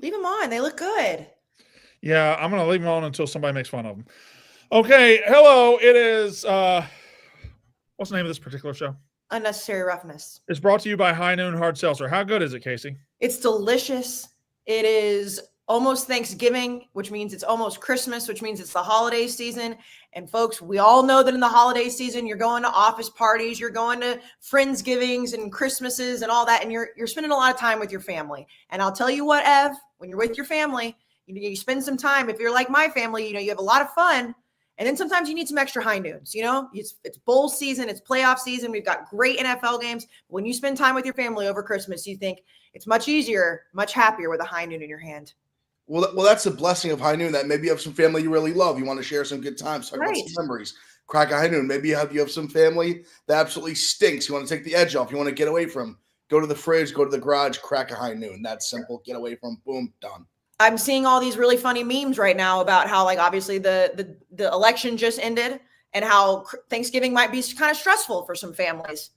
Leave them on. They look good. Yeah, I'm going to leave them on until somebody makes fun of them. Okay, hello. It is, what's the name of this particular show? Unnecessary Roughness. It's brought to you by High Noon Hard Seltzer. How good is it, Kayce? It's delicious. It is almost Thanksgiving, which means it's almost Christmas, which means it's the holiday season. And folks, we all know that in the holiday season, you're going to office parties, you're going to Friendsgivings and Christmases and all that, and you're spending a lot of time with your family. And I'll tell you what, Ev, when you're with your family, you spend some time. If you're like my family, you have a lot of fun. And then sometimes you need some extra high noons. It's bowl season, it's playoff season. We've got great NFL games. When you spend time with your family over Christmas, you think it's much easier, much happier with a high noon in your hand. Well, that's the blessing of high noon, that maybe you have some family you really love. You want to share some good times, talk about some memories. Crack a high noon. Maybe you have some family that absolutely stinks. You want to take the edge off. You want to get away from. Go to the fridge, go to the garage, crack a high noon. That's simple. Get away from. Boom, done. I'm seeing all these really funny memes right now about how, like, obviously the election just ended and how Thanksgiving might be kind of stressful for some families.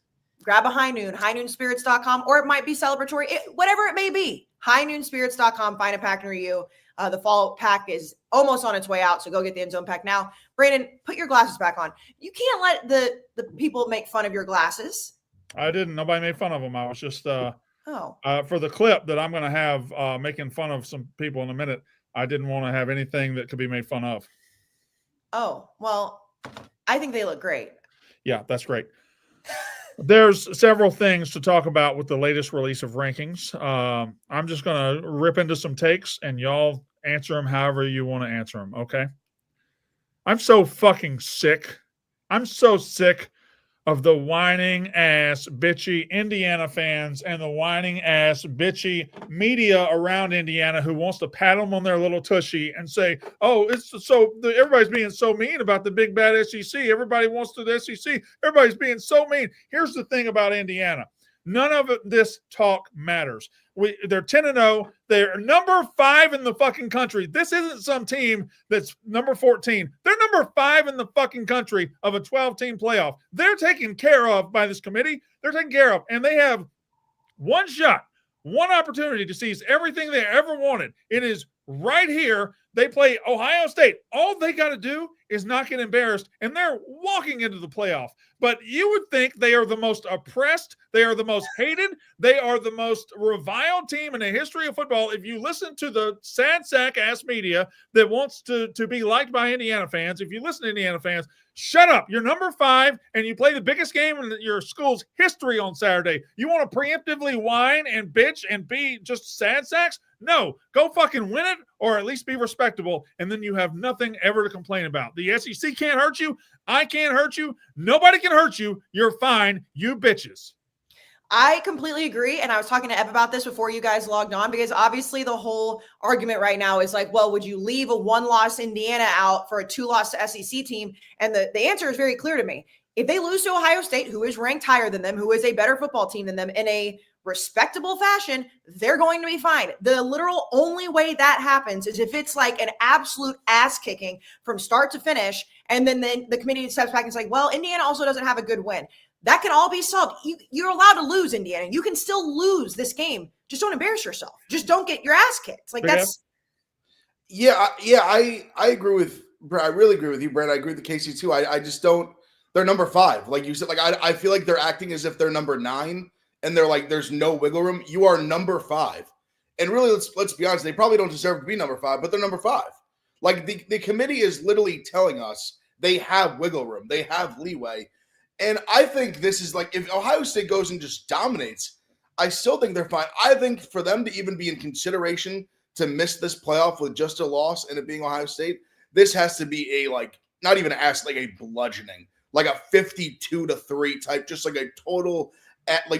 Grab a high noon, highnoonspirits.com, or it might be celebratory, whatever it may be. Highnoonspirits.com, find a pack near you. The fall pack is almost on its way out, so go get the end zone pack now. Brandon, put your glasses back on. You can't let the people make fun of your glasses. I didn't. Nobody made fun of them. I was just for the clip that I'm going to have making fun of some people in a minute. I didn't want to have anything that could be made fun of. Oh, well, I think they look great. Yeah, that's great. There's several things to talk about with the latest release of rankings. I'm just going to rip into some takes, and y'all answer them however you want to answer them, okay? I'm so fucking sick. I'm so sick of the whining ass bitchy Indiana fans and the whining ass bitchy media around Indiana who wants to pat them on their little tushy and say, oh, everybody's being so mean about the big bad SEC. Everybody wants to the SEC. Everybody's being so mean. Here's the thing about Indiana. None of this talk matters. They're 10-0. They're number 5 in the fucking country. This isn't some team that's number 14. They're number 5 in the fucking country of a 12-team playoff. They're taken care of by this committee. They're taken care of, and they have one shot, one opportunity to seize everything they ever wanted. It is right here. They play Ohio State. All they got to do is not get embarrassed, and they're walking into the playoff. But you would think they are the most oppressed, they are the most hated, they are the most reviled team in the history of football. If you listen to the sad sack ass media that wants to be liked by Indiana fans, if you listen to Indiana fans, shut up. You're number 5, and you play the biggest game in your school's history on Saturday. You want to preemptively whine and bitch and be just sad sacks? No, go fucking win it, or at least be respectable, and then you have nothing ever to complain about. The SEC can't hurt you. I can't hurt you. Nobody can hurt you. You're fine, you bitches. I completely agree, and I was talking to Ev about this before you guys logged on, because obviously the whole argument right now is like, well, would you leave a one-loss Indiana out for a two-loss SEC team? And the answer is very clear to me. If they lose to Ohio State, who is ranked higher than them, who is a better football team than them, in a respectable fashion, they're going to be fine. The literal only way that happens is if it's like an absolute ass kicking from start to finish, and then the committee steps back and is like, well, Indiana also doesn't have a good win. That can all be solved. You're allowed to lose, Indiana. You can still lose this game. Just don't embarrass yourself. Just don't get your ass kicked. Like, that's. Yeah. I agree with Brad. I really agree with you, Brad. I agree with the Kayce too. I just don't. They're number 5, like you said. Like I feel like they're acting as if they're number 9. And they're like, there's no wiggle room. You are number 5. And really, let's be honest, they probably don't deserve to be number 5, but they're number 5. Like the committee is literally telling us they have wiggle room. They have leeway. And I think this is like, if Ohio State goes and just dominates, I still think they're fine. I think for them to even be in consideration to miss this playoff with just a loss and it being Ohio State, this has to be a, like, not even like a bludgeoning, like a 52-3 type, just like a total –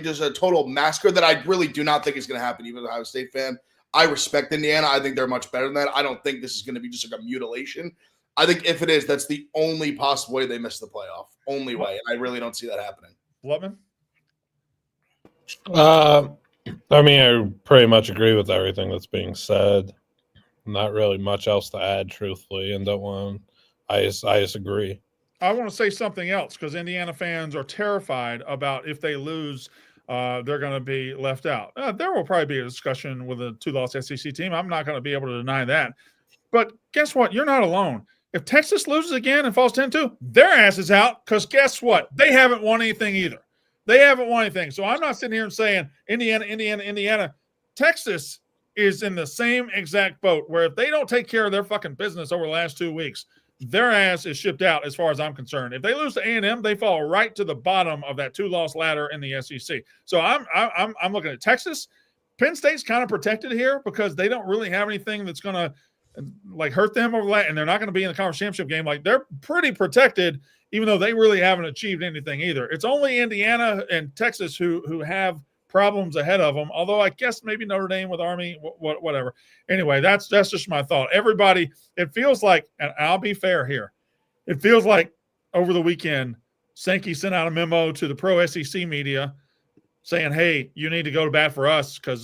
just a total massacre that I really do not think is going to happen, even as an Ohio State fan. I respect Indiana. I think they're much better than that. I don't think this is going to be just like a mutilation. I think if it is, that's the only possible way they miss the playoff. Only way. And I really don't see that happening. Lutman? I mean, I pretty much agree with everything that's being said. Not really much else to add, truthfully, and don't want. I just agree. I want to say something else, because Indiana fans are terrified about if they lose they're going to be left out. There will probably be a discussion with a 2-loss SEC team. I'm not going to be able to deny that. But guess what? You're not alone. If Texas loses again and falls 10-2, their ass is out because guess what? They haven't won anything either. They haven't won anything. So I'm not sitting here and saying Indiana. Texas is in the same exact boat where if they don't take care of their fucking business over the last 2 weeks, their ass is shipped out as far as I'm concerned. If they lose to A&M, they fall right to the bottom of that 2-loss ladder in the SEC. So I'm looking at Texas. Penn State's kind of protected here because they don't really have anything that's going to like hurt them over that, and they're not going to be in the conference championship game. Like they're pretty protected, even though they really haven't achieved anything either. It's only Indiana and Texas who have problems ahead of them. Although I guess maybe Notre Dame with Army, whatever. Anyway, that's just my thought. Everybody, it feels like, and I'll be fair here, it feels like over the weekend, Sankey sent out a memo to the pro SEC media saying, hey, you need to go to bat for us because,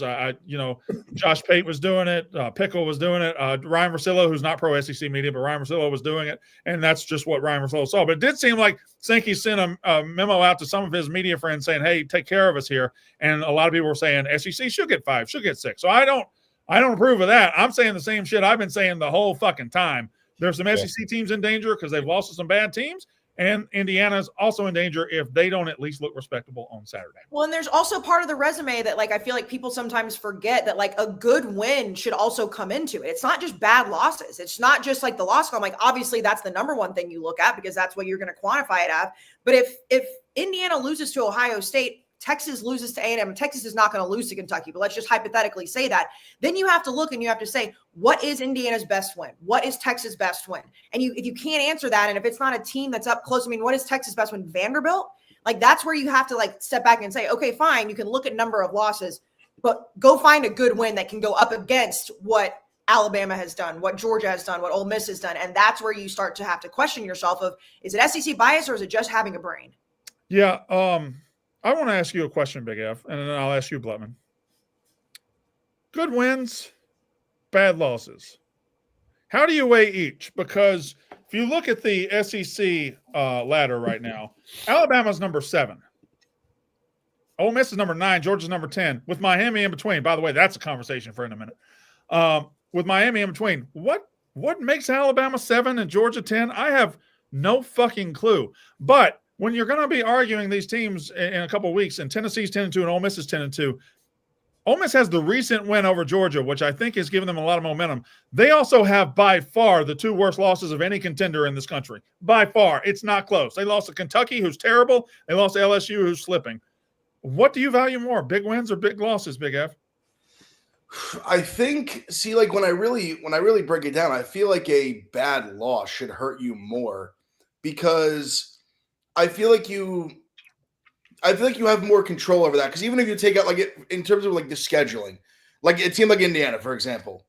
Josh Pate was doing it. Pickle was doing it. Ryan Russillo, who's not pro SEC media, but Ryan Russillo was doing it. And that's just what Ryan Russillo saw. But it did seem like Sankey sent a memo out to some of his media friends saying, hey, take care of us here. And a lot of people were saying SEC should get 5, should get 6. So I don't approve of that. I'm saying the same shit I've been saying the whole fucking time. There's some SEC teams in danger because they've lost to some bad teams. And Indiana's also in danger if they don't at least look respectable on Saturday. Well, and there's also part of the resume that, like, I feel like people sometimes forget that, like, a good win should also come into it. It's not just bad losses. It's not just like the loss column. Like, obviously, that's the number one thing you look at because that's what you're going to quantify it at. But if Indiana loses to Ohio State, Texas loses to A&M, Texas is not going to lose to Kentucky, but let's just hypothetically say that. Then you have to look and you have to say, what is Indiana's best win? What is Texas' best win? And if you can't answer that, and if it's not a team that's up close, I mean, what is Texas' best win? Vanderbilt? Like, that's where you have to, like, step back and say, okay, fine, you can look at number of losses, but go find a good win that can go up against what Alabama has done, what Georgia has done, what Ole Miss has done. And that's where you start to have to question yourself of, is it SEC bias or is it just having a brain? Yeah, I want to ask you a question, Big F, and then I'll ask you, Blutman. Good wins, bad losses. How do you weigh each? Because if you look at the SEC ladder right now, Alabama's number 7. Ole Miss is number 9. Georgia's number 10, with Miami in between. By the way, that's a conversation for in a minute. With Miami in between, what makes Alabama 7 and Georgia 10? I have no fucking clue. But when you're going to be arguing these teams in a couple of weeks, and Tennessee's 10-2 and Ole Miss is 10-2, Ole Miss has the recent win over Georgia, which I think has given them a lot of momentum. They also have by far the 2 worst losses of any contender in this country. By far. It's not close. They lost to Kentucky, who's terrible. They lost to LSU, who's slipping. What do you value more, big wins or big losses, Big F? I think, like when I really break it down, I feel like a bad loss should hurt you more because I feel like you have more control over that. Because even if you take out, like, it in terms of like the scheduling, like a team like Indiana, for example,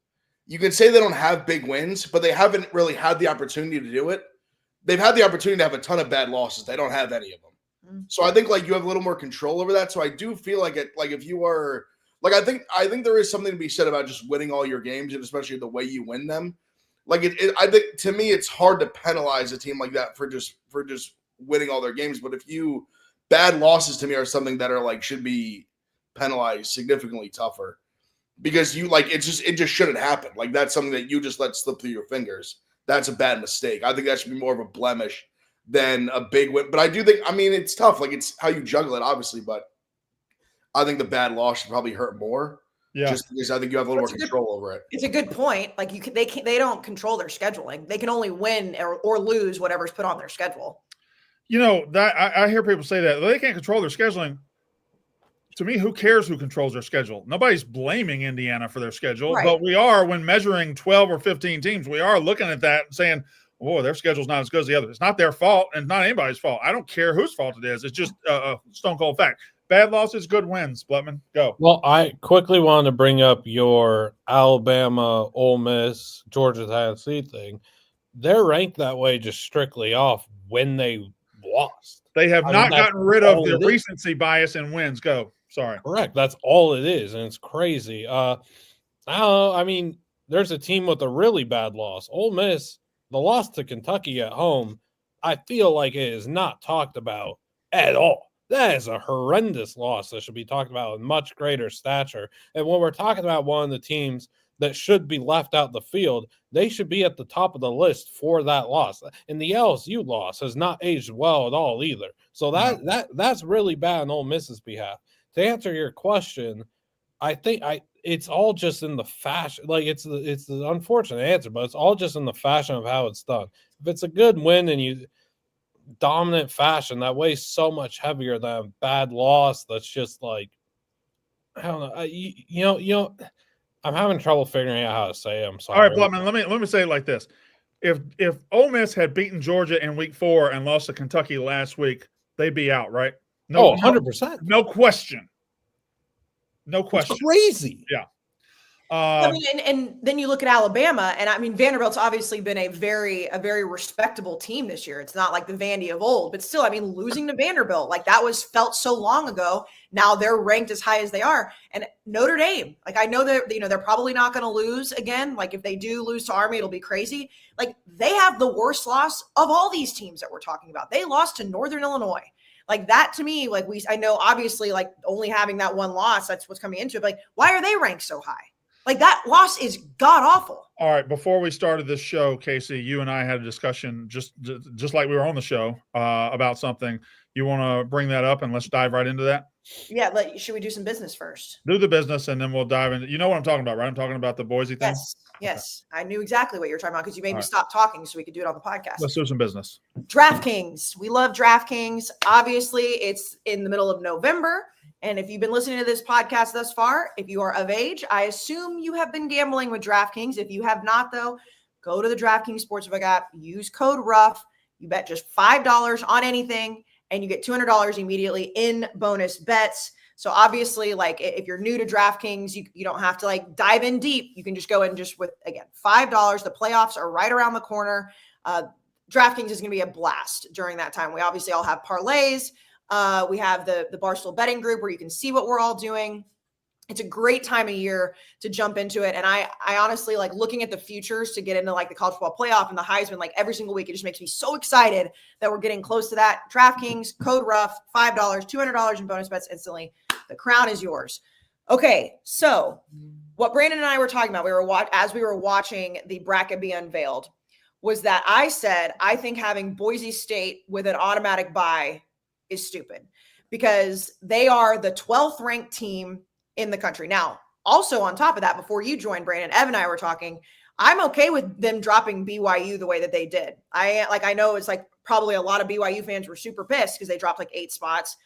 you can say they don't have big wins, but they haven't really had the opportunity to do it. They've had the opportunity to have a ton of bad losses. They don't have any of them. So I think like you have a little more control over that. So I do feel like it, like if you are like, I think there is something to be said about just winning all your games, and especially the way you win them. Like I think to me, it's hard to penalize a team like that for just winning all their games. But if you bad losses to me are something that are like should be penalized significantly tougher because you like it just shouldn't happen. Like that's something that you just let slip through your fingers. That's a bad mistake. I think that should be more of a blemish than a big win. But I do think, I mean, it's tough. Like it's how you juggle it, obviously. But I think the bad loss should probably hurt more. Yeah, just because I think you have a little more control over it. It's a good point. Like they don't control their scheduling. They can only win or lose whatever's put on their schedule. You know, that I hear people say that they can't control their scheduling. To me, who cares who controls their schedule? Nobody's blaming Indiana for their schedule, right. But we are, when measuring 12 or 15 teams, we are looking at that and saying, oh, their schedule's not as good as the other. It's not their fault and not anybody's fault. I don't care whose fault it is. It's just a stone cold fact. Bad losses, good wins. Blutman, go. Well, I quickly want to bring up your Alabama, Ole Miss, Georgia, Tennessee thing. They're ranked that way just strictly off when they lost. They have not gotten rid of the recency bias in wins. Go. Sorry. Correct. That's all it is, and it's crazy. I mean, there's a team with a really bad loss. Ole Miss, the loss to Kentucky at home, I feel like it is not talked about at all. That is a horrendous loss that should be talked about with much greater stature. And when we're talking about one of the teams that should be left out the field, they should be at the top of the list for that loss. And the LSU loss has not aged well at all either. So that's really bad on Ole Miss's behalf. To answer your question, I think it's all just in the fashion. Like it's the unfortunate answer, but it's all just in the fashion of how it's done. If it's a good win and you dominant fashion, that weighs so much heavier than a bad loss. That's just like, I don't know. You know, I'm having trouble figuring out how to say it. I'm sorry. All right, Blutman, let me say it like this. If Ole Miss had beaten Georgia in week 4 and lost to Kentucky last week, they'd be out, right? No, 100%. No question. No question. It's crazy. Yeah. I mean, and then you look at Alabama, and I mean, Vanderbilt's obviously been a very respectable team this year. It's not like the Vandy of old, but still, I mean, losing to Vanderbilt, like that was felt so long ago. Now they're ranked as high as they are. And Notre Dame, like I know that, they're probably not going to lose again. Like if they do lose to Army, it'll be crazy. Like they have the worst loss of all these teams that we're talking about. They lost to Northern Illinois. Like that to me, like I know obviously like only having that one loss, that's what's coming into it. But like, why are they ranked so high? Like that loss is god awful. All right. Before we started this show, Kayce, you and I had a discussion just like we were on the show about something. You want to bring that up and let's dive right into that? Yeah. Should we do some business first? Do the business and then we'll dive into. You know what I'm talking about, right? I'm talking about the Boise thing. Yes. I knew exactly what you were talking about because you made me stop talking so we could do it on the podcast. Let's do some business. DraftKings. We love DraftKings. Obviously, it's in the middle of November. And if you've been listening to this podcast thus far, if you are of age, I assume you have been gambling with DraftKings. If you have not, though, go to the DraftKings Sportsbook app, use code RUFF. You bet just $5 on anything, and you get $200 immediately in bonus bets. So obviously, like if you're new to DraftKings, you don't have to like dive in deep. You can just go in just with, again, $5. The playoffs are right around the corner. DraftKings is going to be a blast during that time. We obviously all have parlays. We have the Barstool betting group where you can see what we're all doing. It's a great time of year to jump into it. And I honestly like looking at the futures to get into like the college football playoff and the Heisman, like every single week, it just makes me so excited that we're getting close to that. DraftKings, code RUFF, $5, $200 in bonus bets instantly. The crown is yours. Okay. So what Brandon and I were talking about, as we were watching the bracket be unveiled, was that I said, I think having Boise State with an automatic bye is stupid because they are the 12th ranked team in the country. Now, also on top of that, before you joined, Brandon, Ev and I were talking, I'm okay with them dropping BYU the way that they did. I know it's like probably a lot of BYU fans were super pissed because they dropped like 8 spots,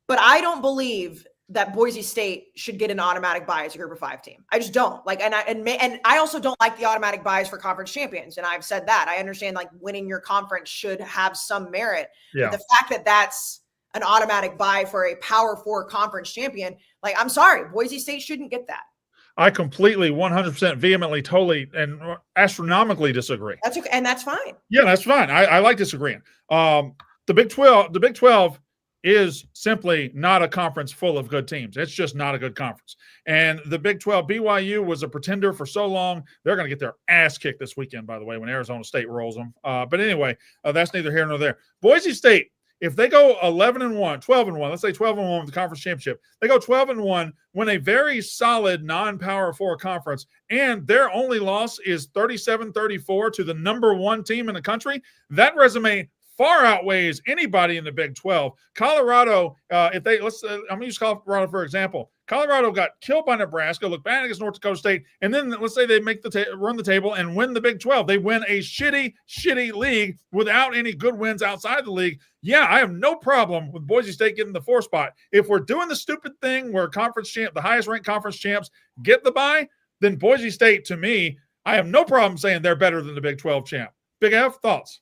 but I don't believe that Boise State should get an automatic bye as a group of 5 team. I just don't like, and I also don't like the automatic buys for conference champions. And I've said that. I understand like winning your conference should have some merit. Yeah. But the fact that that's an automatic buy for a Power 4 conference champion, like I'm sorry, Boise State shouldn't get that. I completely, 100%, vehemently, totally, and astronomically disagree. That's okay, and that's fine. Yeah, that's fine. I like disagreeing. The Big 12 is simply not a conference full of good teams. It's just not a good conference. And the Big 12, BYU was a pretender for so long. They're going to get their ass kicked this weekend, by the way, when Arizona State rolls them. But anyway, that's neither here nor there. Boise State, if they go 11-1, 12-1, let's say 12-1 with the conference championship, they go 12-1, win a very solid non-Power 4 conference, and their only loss is 37-34 to the number 1 team in the country. That resume far outweighs anybody in the Big 12. Colorado, I'm going to use Colorado for example. Colorado got killed by Nebraska, looked bad against North Dakota State, and then let's say they make run the table and win the Big 12. They win a shitty league without any good wins outside the league. Yeah, I have no problem with Boise State getting the 4 spot. If we're doing the stupid thing where the highest ranked conference champs get the bye, then Boise State, to me, I have no problem saying they're better than the Big 12 champ. Big F, thoughts?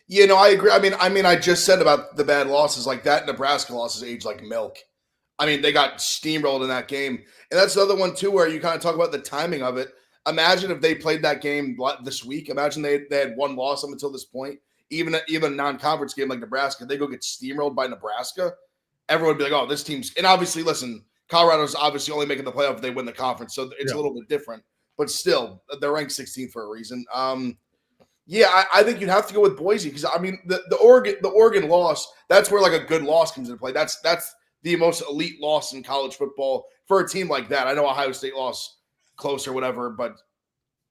Yeah, no, I agree. I mean, I just said about the bad losses, like that Nebraska losses age like milk. I mean, they got steamrolled in that game. And that's the other one, too, where you kind of talk about the timing of it. Imagine if they played that game this week. Imagine they had 1 loss up until this point. Even a non-conference game like Nebraska, they go get steamrolled by Nebraska. Everyone would be like, oh, this team's – and obviously, listen, Colorado's obviously only making the playoff if they win the conference, so it's a little bit different. But still, they're ranked 16th for a reason. Yeah, I think you'd have to go with Boise because I mean the Oregon loss, that's where like a good loss comes into play. That's the most elite loss in college football for a team like that. I know Ohio State lost close or whatever, but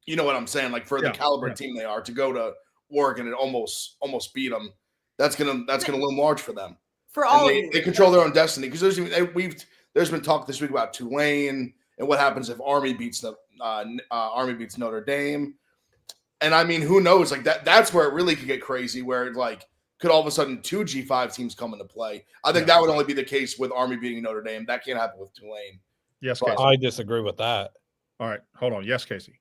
you know what I'm saying? Like for the caliber team they are, to go to Oregon and almost beat them, that's gonna loom large for them. For all of they control their own destiny because there's been talk this week about Tulane and what happens if Army beats Notre Dame. And I mean, who knows? Like that's where it really could get crazy, where it like could all of a sudden 2 G5 teams come into play. I think that would only be the case with Army beating Notre Dame. That can't happen with Tulane. Yes, Kayce. I disagree with that. All right, hold on. Yes, Kayce.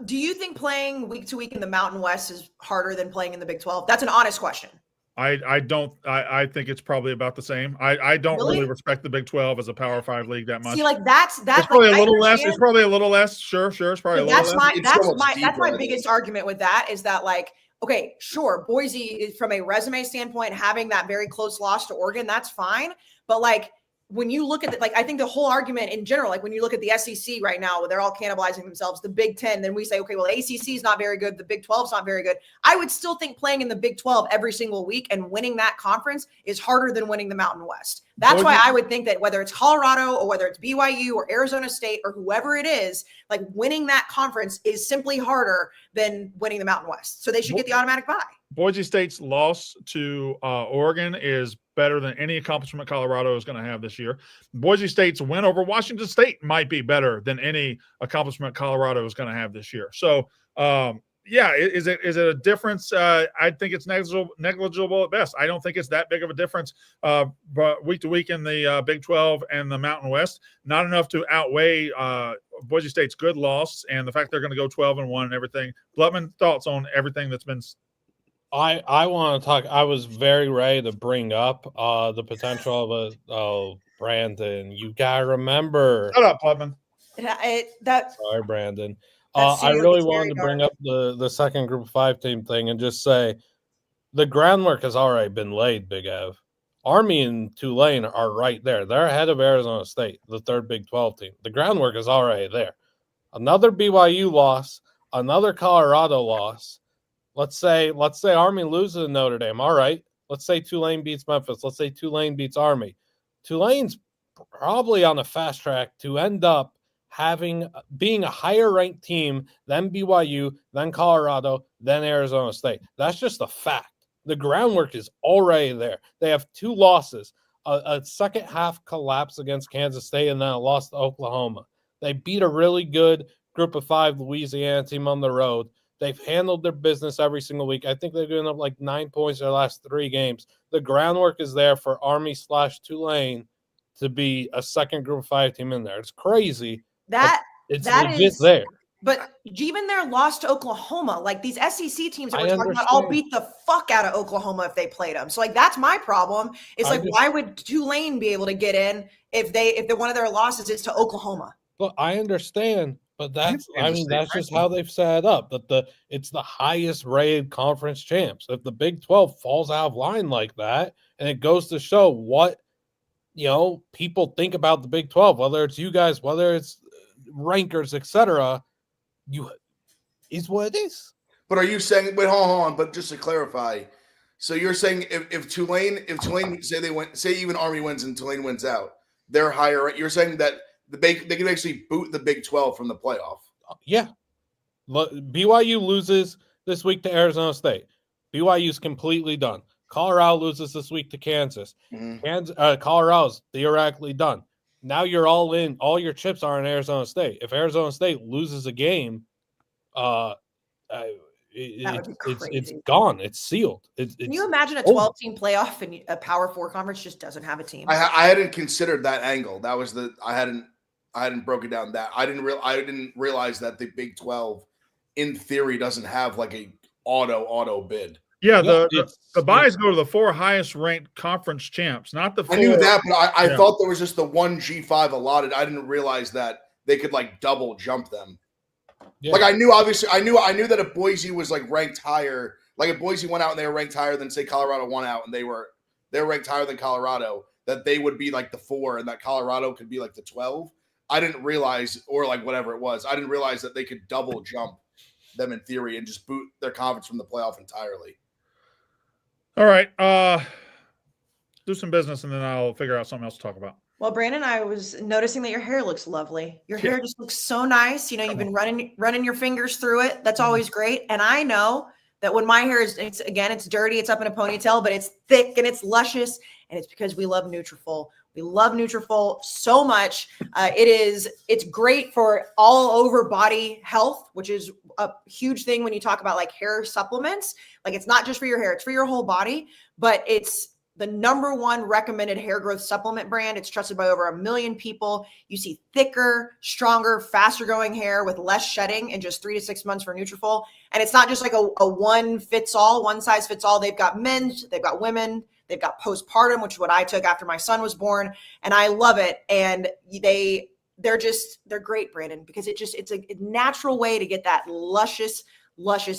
Do you think playing week to week in the Mountain West is harder than playing in the Big 12? That's an honest question. I don't. I think it's probably about the same. I don't really respect the Big 12 as a Power 5 league that much. See, like that's it's probably a little less. It's probably a little less. Sure. It's probably a little less. That's my biggest argument with that is that like, okay, sure, Boise is from a resume standpoint having that very close loss to Oregon, that's fine, but like when you look at it, like I think the whole argument in general, like when you look at the SEC right now, where they're all cannibalizing themselves, the Big 10, then we say, okay, well, ACC is not very good. The Big 12 is not very good. I would still think playing in the Big 12 every single week and winning that conference is harder than winning the Mountain West. That's why I would think that whether it's Colorado or whether it's BYU or Arizona State or whoever it is, like winning that conference is simply harder than winning the Mountain West. So they should get the automatic bye. Boise State's loss to Oregon is better than any accomplishment Colorado is going to have this year. Boise State's win over Washington State might be better than any accomplishment Colorado is going to have this year. So, is it a difference? I think it's negligible at best. I don't think it's that big of a difference, but week to week in the Big 12 and the Mountain West, not enough to outweigh Boise State's good loss and the fact they're going to go 12-1 and everything. Blutman, thoughts on everything that's been. I want to talk. I was very ready to bring up the potential of Brandon. You gotta remember. Shut up, Blutman. Sorry, Brandon. I really wanted to bring up the second Group of 5 team thing and just say the groundwork has already been laid, Big Ev. Army and Tulane are right there. They're ahead of Arizona State, the third Big 12 team. The groundwork is already there. Another BYU loss, another Colorado loss. Let's say Army loses to Notre Dame. All right. Let's say Tulane beats Memphis. Let's say Tulane beats Army. Tulane's probably on a fast track to end up being a higher ranked team than BYU, than Colorado, than Arizona State. That's just a fact. The groundwork is already there. They have 2 losses, a second half collapse against Kansas State, and then a loss to Oklahoma. They beat a really good Group of 5 Louisiana team on the road. They've handled their business every single week. I think they're giving up like 9 points in their last 3 games. The groundwork is there for Army/Tulane to be a second Group of 5 team in there. It's crazy. It's legit there. But even their loss to Oklahoma, like these SEC teams that we're talking about, all beat the fuck out of Oklahoma if they played them. So like that's my problem. It's like why would Tulane be able to get in if one of their losses is to Oklahoma? But I understand. But that's just how they've set it up. That it's the highest rated conference champs. If the Big 12 falls out of line like that, and it goes to show what people think about the Big 12, whether it's you guys, whether it's rankers, etc., is what it is. But are you saying? Wait, hold on. But just to clarify, so you're saying if Tulane say even Army wins and Tulane wins out, they're higher. You're saying that they can actually boot the Big 12 from the playoff. Yeah. BYU loses this week to Arizona State. BYU's completely done. Colorado loses this week to Kansas. Colorado's theoretically done. Now you're all in. All your chips are in Arizona State. If Arizona State loses a game, it's gone. It's sealed. Can you imagine a 12-team playoff and a Power 4 conference just doesn't have a team? I hadn't considered that angle. That was I hadn't broken down that. I didn't realize that the Big 12, in theory, doesn't have like a auto bid. Yeah, the buys go to the 4 highest ranked conference champs, not the 4. I knew that, but I thought there was just the 1 G5 allotted. I didn't realize that they could like double jump them. Yeah. Like I knew that if Boise was like ranked higher, like if Boise went out and they were ranked higher than say Colorado won out and they were ranked higher than Colorado, that they would be like the 4 and that Colorado could be like the 12. I didn't realize, or like whatever it was, I didn't realize that they could double jump them in theory and just boot their conference from the playoff entirely. All right. Do some business and then I'll figure out something else to talk about. Well, Brandon, I was noticing that your hair looks lovely. Your hair just looks so nice. You know, you've been running your fingers through it. That's always great. And I know that when my hair is, it's dirty, it's up in a ponytail, but it's thick and it's luscious. And it's because we love Nutrafol. We love Nutrafol so much. It's great for all over body health, which is a huge thing when you talk about like hair supplements. Like it's not just for your hair, it's for your whole body, but it's the number one recommended hair growth supplement brand. It's trusted by over 1 million people. You see thicker, stronger, faster growing hair with less shedding in just 3 to 6 months for Nutrafol. And it's not just like a one size fits all. They've got men's, they've got women, they've got postpartum, which is what I took after my son was born. And I love it. And they're great, Brandon, because it's a natural way to get that luscious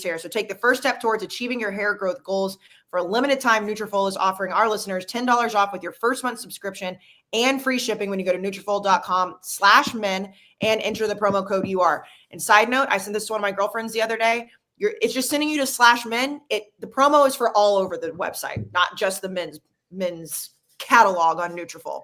hair. So take the first step towards achieving your hair growth goals. For a limited time, Nutrafol is offering our listeners $10 off with your first month subscription and free shipping when you go to Nutrafol.com/men and enter the promo code UR. And side note, I sent this to one of my girlfriends the other day. It's just sending you to /men. The promo is for all over the website, not just the men's catalog on Nutrafol.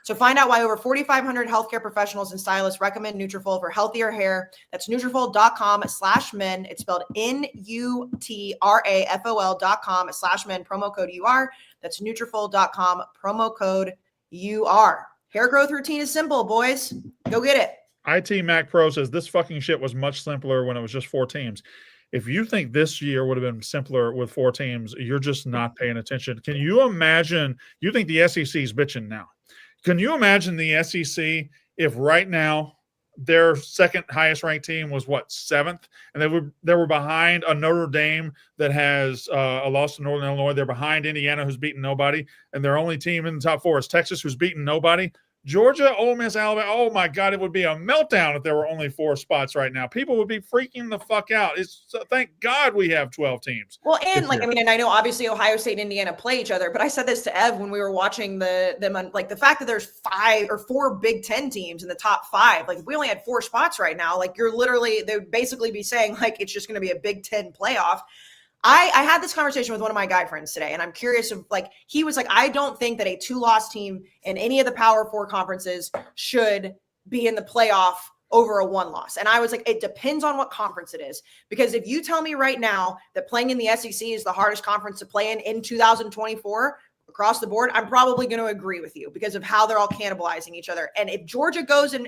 So find out why over 4,500 healthcare professionals and stylists recommend Nutrafol for healthier hair. That's Nutrafol.com/men. It's spelled Nutrafol.com/men, promo code UR. That's Nutrafol.com, promo code UR. Hair growth routine is simple, boys. Go get it. IT Mac Pro says this fucking shit was much simpler when it was just 4 teams. If you think this year would have been simpler with 4 teams, you're just not paying attention. Can you imagine? You think the SEC is bitching now. Can you imagine the SEC if right now their second highest ranked team was 7th, and they were behind a Notre Dame that has a loss to Northern Illinois. They're behind Indiana, who's beaten nobody, and their only team in the top 4 is Texas, who's beaten nobody. Georgia, Ole Miss, Alabama. Oh my God, it would be a meltdown if there were only 4 spots right now. People would be freaking the fuck out. Thank God we have 12 teams. Well, and and I know obviously Ohio State and Indiana play each other, but I said this to Ev when we were watching them on, like the fact that there's 5 or 4 Big Ten teams in the top 5. Like if we only had 4 spots right now, like they would basically be saying like it's just going to be a Big Ten playoff. I had this conversation with one of my guy friends today, and I'm curious of he was like, I don't think that a 2-loss team in any of the Power 4 conferences should be in the playoff over a 1-loss. And I was like, it depends on what conference it is. Because if you tell me right now that playing in the SEC is the hardest conference to play in 2024 across the board, I'm probably going to agree with you because of how they're all cannibalizing each other. And if Georgia goes and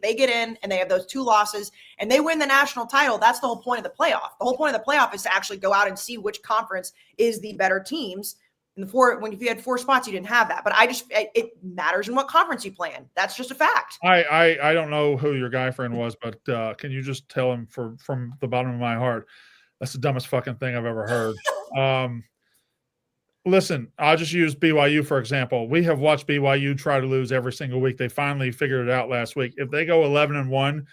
they get in and they have those 2 losses and they win the national title, that's the whole point of the playoff. The whole point of the playoff is to actually go out and see which conference is the better teams. And if you had 4 spots, you didn't have that. But it matters in what conference you play in. That's just a fact. I don't know who your guy friend was, but can you just tell him from the bottom of my heart, that's the dumbest fucking thing I've ever heard. Listen, I'll just use BYU, for example. We have watched BYU try to lose every single week. They finally figured it out last week. If they go 11-1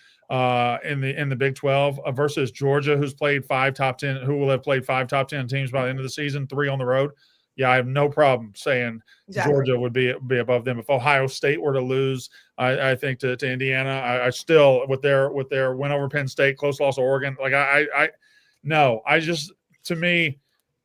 in the Big 12 versus Georgia, who's played 5 top 10, who will have played 5 top 10 teams by the end of the season, 3 on the road. Yeah, I have no problem saying Georgia would be above them. If Ohio State were to lose, I think to Indiana, I still with their win over Penn State, close loss to Oregon. To me,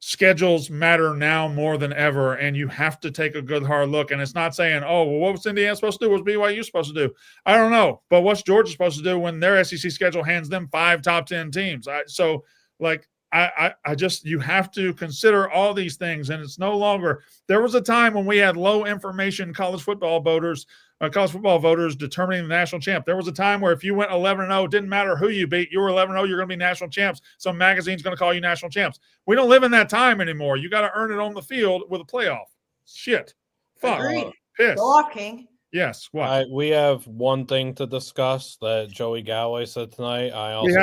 schedules matter now more than ever, and you have to take a good hard look. And it's not saying, oh, well, what was Indiana supposed to do? What's BYU supposed to do? I don't know. But what's Georgia supposed to do when their SEC schedule hands them 5 top 10 teams? You have to consider all these things. And it's no longer – there was a time when we had low information college football voters determining the national champ. There was a time where if you went 11-0, it didn't matter who you beat. You were 11-0, you're going to be national champs. Some magazine's going to call you national champs. We don't live in that time anymore. You got to earn it on the field with a playoff. Shit. Fuck. Agreed. Piss. Go off, King. Yes. What? We have one thing to discuss that Joey Galloway said tonight. We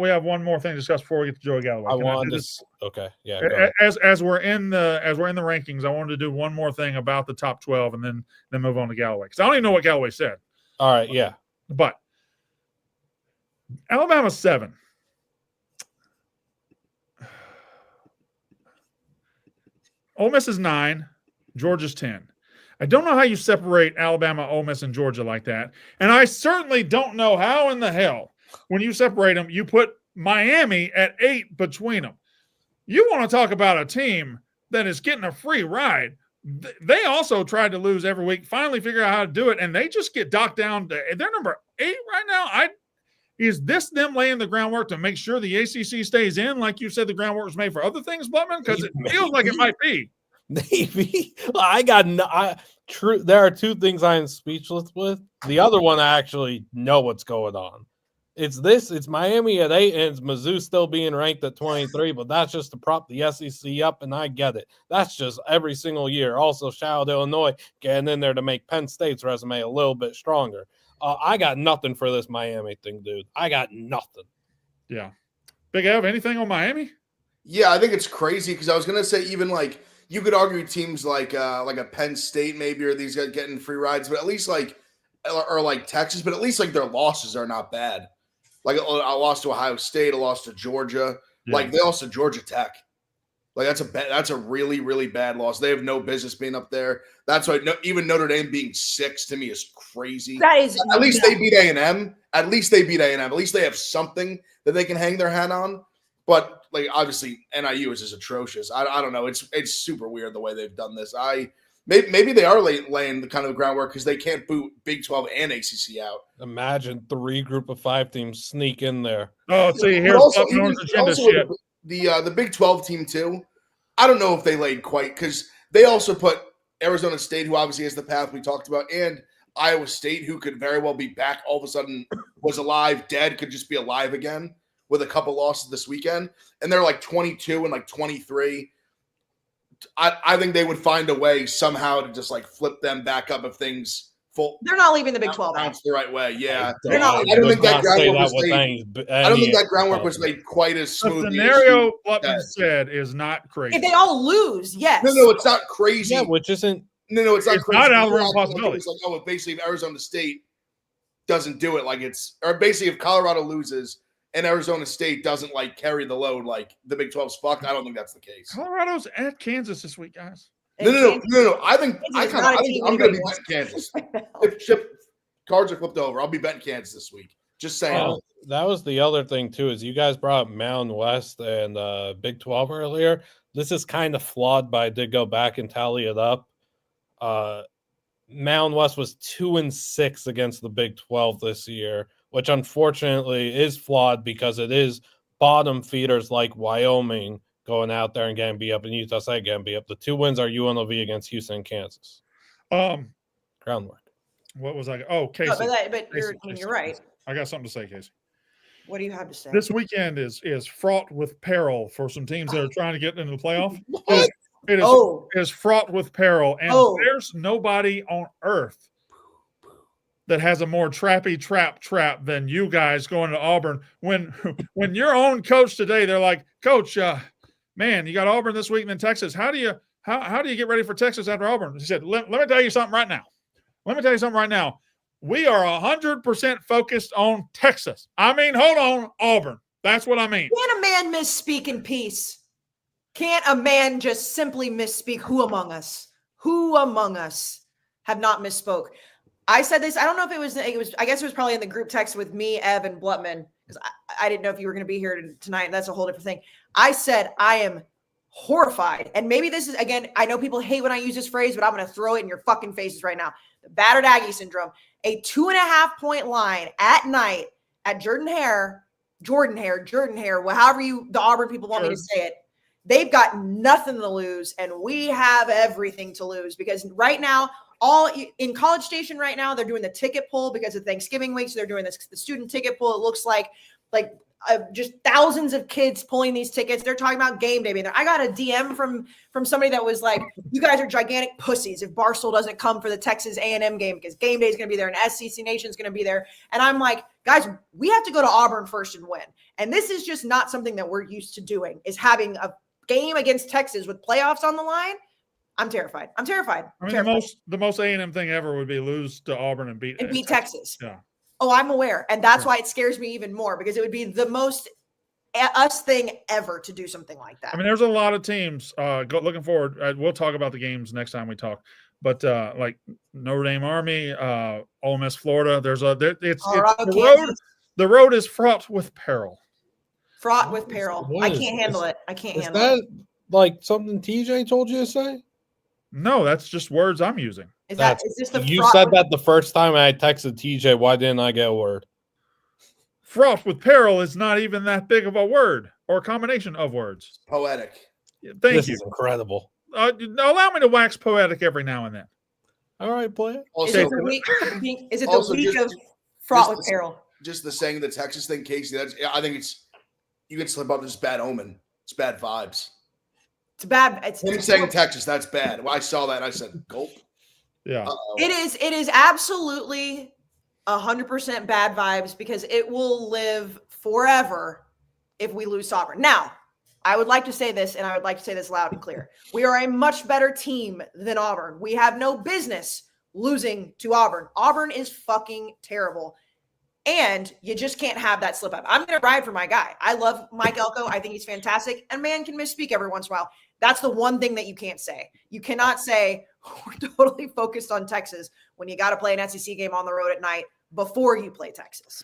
have one more thing to discuss before we get to Joey Galloway. Okay. Yeah. As we're in the rankings, I wanted to do one more thing about the top 12 and then move on to Galloway because I don't even know what Galloway said. All right. Yeah. But Alabama's 7. Ole Miss is 9. Georgia's 10. I don't know how you separate Alabama, Ole Miss, and Georgia like that. And I certainly don't know how in the hell, when you separate them, you put Miami at 8 between them. You want to talk about a team that is getting a free ride. They also tried to lose every week, finally figure out how to do it, and they just get docked down. They're number 8 right now. Is this them laying the groundwork to make sure the ACC stays in, like you said the groundwork was made for other things, Butman? Because it feels like it might be. Maybe. There are 2 things I am speechless with. The other one, I actually know what's going on. It's Miami at 8 and it's Mizzou still being ranked at 23, but that's just to prop the SEC up, and I get it. That's just every single year. Also, shout out to Illinois getting in there to make Penn State's resume a little bit stronger. I got nothing for this Miami thing, dude. I got nothing. Yeah. Big Ev, anything on Miami? Yeah, I think it's crazy because I was gonna say even like you could argue teams like a Penn State maybe, or these guys getting free rides, but at least like Texas, but at least like their losses are not bad. Like I lost to Ohio State, I lost to Georgia. Yeah. Like they lost to Georgia Tech. Like that's a really, really bad loss. They have no business being up there. That's why even Notre Dame being 6 to me is crazy. That is at least they beat A&M. At least they beat A&M. At least they have something that they can hang their hat on. But like obviously NIU is just atrocious. I don't know. It's super weird the way they've done this. Maybe they are laying the kind of groundwork because they can't boot Big 12 and ACC out. Imagine 3 group of 5 teams sneak in there. Oh, see, here's also shit. The Big 12 team too. I don't know if they laid quite because they also put Arizona State, who obviously has the path we talked about, and Iowa State, who could very well be back all of a sudden, was alive, dead, could just be alive again with a couple losses this weekend. And they're like 22 and like 23. I think they would find a way somehow to just like flip them back up if things They're not leaving the Big 12 out the right way. Yeah, they're not. I don't think that groundwork was made quite as smooth. The scenario Butman said is not crazy. If they all lose, yes. No, it's not crazy. Yeah, which isn't. No, it's not crazy. Not out of the realm of possibility. It's like, basically, if Arizona State doesn't do it, or basically if Colorado loses and Arizona State doesn't like carry the load, like the Big 12's fucked. I don't think that's the case. Colorado's at Kansas this week, guys. No. I think I'm going to be betting Kansas. If cards are flipped over, I'll be betting Kansas this week. Just saying. That was the other thing too. Is you guys brought up Mountain West and Big 12 earlier. This is kind of flawed, but I did go back and tally it up. Mountain West was 2-6 against the Big 12 this year, which unfortunately is flawed because it is bottom feeders like Wyoming going out there and getting beat up, and Utah State getting beat up. The 2 wins are UNLV against Houston and Kansas. Groundwork. What was I? Oh, Kayce. But you're right. I got something to say, Kayce. What do you have to say? This weekend is fraught with peril for some teams that are trying to get into the playoff. It is fraught with peril, and there's nobody on earth that has a more trappy trap than you guys going to Auburn. When your own coach today, they're like, Coach, man, you got Auburn this week and then Texas. How do you get ready for Texas after Auburn? He said, let me tell you something right now. We are 100% focused on Texas. I mean, hold on, Auburn. That's what I mean. Can't a man misspeak in peace? Can't a man just simply misspeak? Who among us have not misspoke? I said this. I don't know if it was. I guess it was probably in the group text with me, Ev, and Blutman, because I didn't know if you were going to be here tonight. And that's a whole different thing. I said I am horrified, and maybe this is again. I know people hate when I use this phrase, but I'm going to throw it in your fucking faces right now. The battered Aggie syndrome. A 2.5 point line at night at Jordan Hare, however the Auburn people want me to say it. They've got nothing to lose, and we have everything to lose because right now, all in College Station right now, they're doing the ticket pull because of Thanksgiving week. So they're doing the student ticket pull. It looks like just thousands of kids pulling these tickets. They're talking about game day being there. I got a DM from somebody that was like, you guys are gigantic pussies if Barstool doesn't come for the Texas A&M game because game day is going to be there and SEC Nation is going to be there. And I'm like, guys, we have to go to Auburn first and win. And this is just not something that we're used to doing, is having a game against Texas with playoffs on the line. I'm terrified. I mean, the most A&M thing ever would be lose to Auburn and beat Texas. Yeah. Oh, I'm aware. And that's why it scares me even more because it would be the most us thing ever to do something like that. I mean, there's a lot of teams looking forward. We'll talk about the games next time we talk. But like Notre Dame Army, Ole Miss Florida, the road is fraught with peril. Fraught with peril. What I is can't this? handle it. I can't Is handle it. that like something TJ told you to say? No, that's just words I'm using. Is That's- this the You fraught said with- that the first time I texted TJ. Why didn't I get a word? Fraught with peril is not even that big of a word or combination of words. Poetic. Thank This you. is incredible. Allow me to wax poetic every now and then. All right, play it. Is Also, it the week? Is it the also week just- of fraught just with the- peril? just the saying the Texas thing, Kayce. I think it's you can slip up. It's bad omen. It's bad vibes. It's bad. Him saying Texas, that's bad. Well, I saw that. And I said, gulp. Yeah. Uh-oh. It is absolutely 100% bad vibes because it will live forever if we lose Auburn. Now, I would like to say this, and I would like to say this loud and clear. We are a much better team than Auburn. We have no business losing to Auburn. Auburn is fucking terrible. And you just can't have that slip up. I'm going to ride for my guy. I love Mike Elko. I think he's fantastic. And man can misspeak every once in a while. That's the one thing that you can't say. You cannot say we're totally focused on Texas when you got to play an SEC game on the road at night before you play Texas.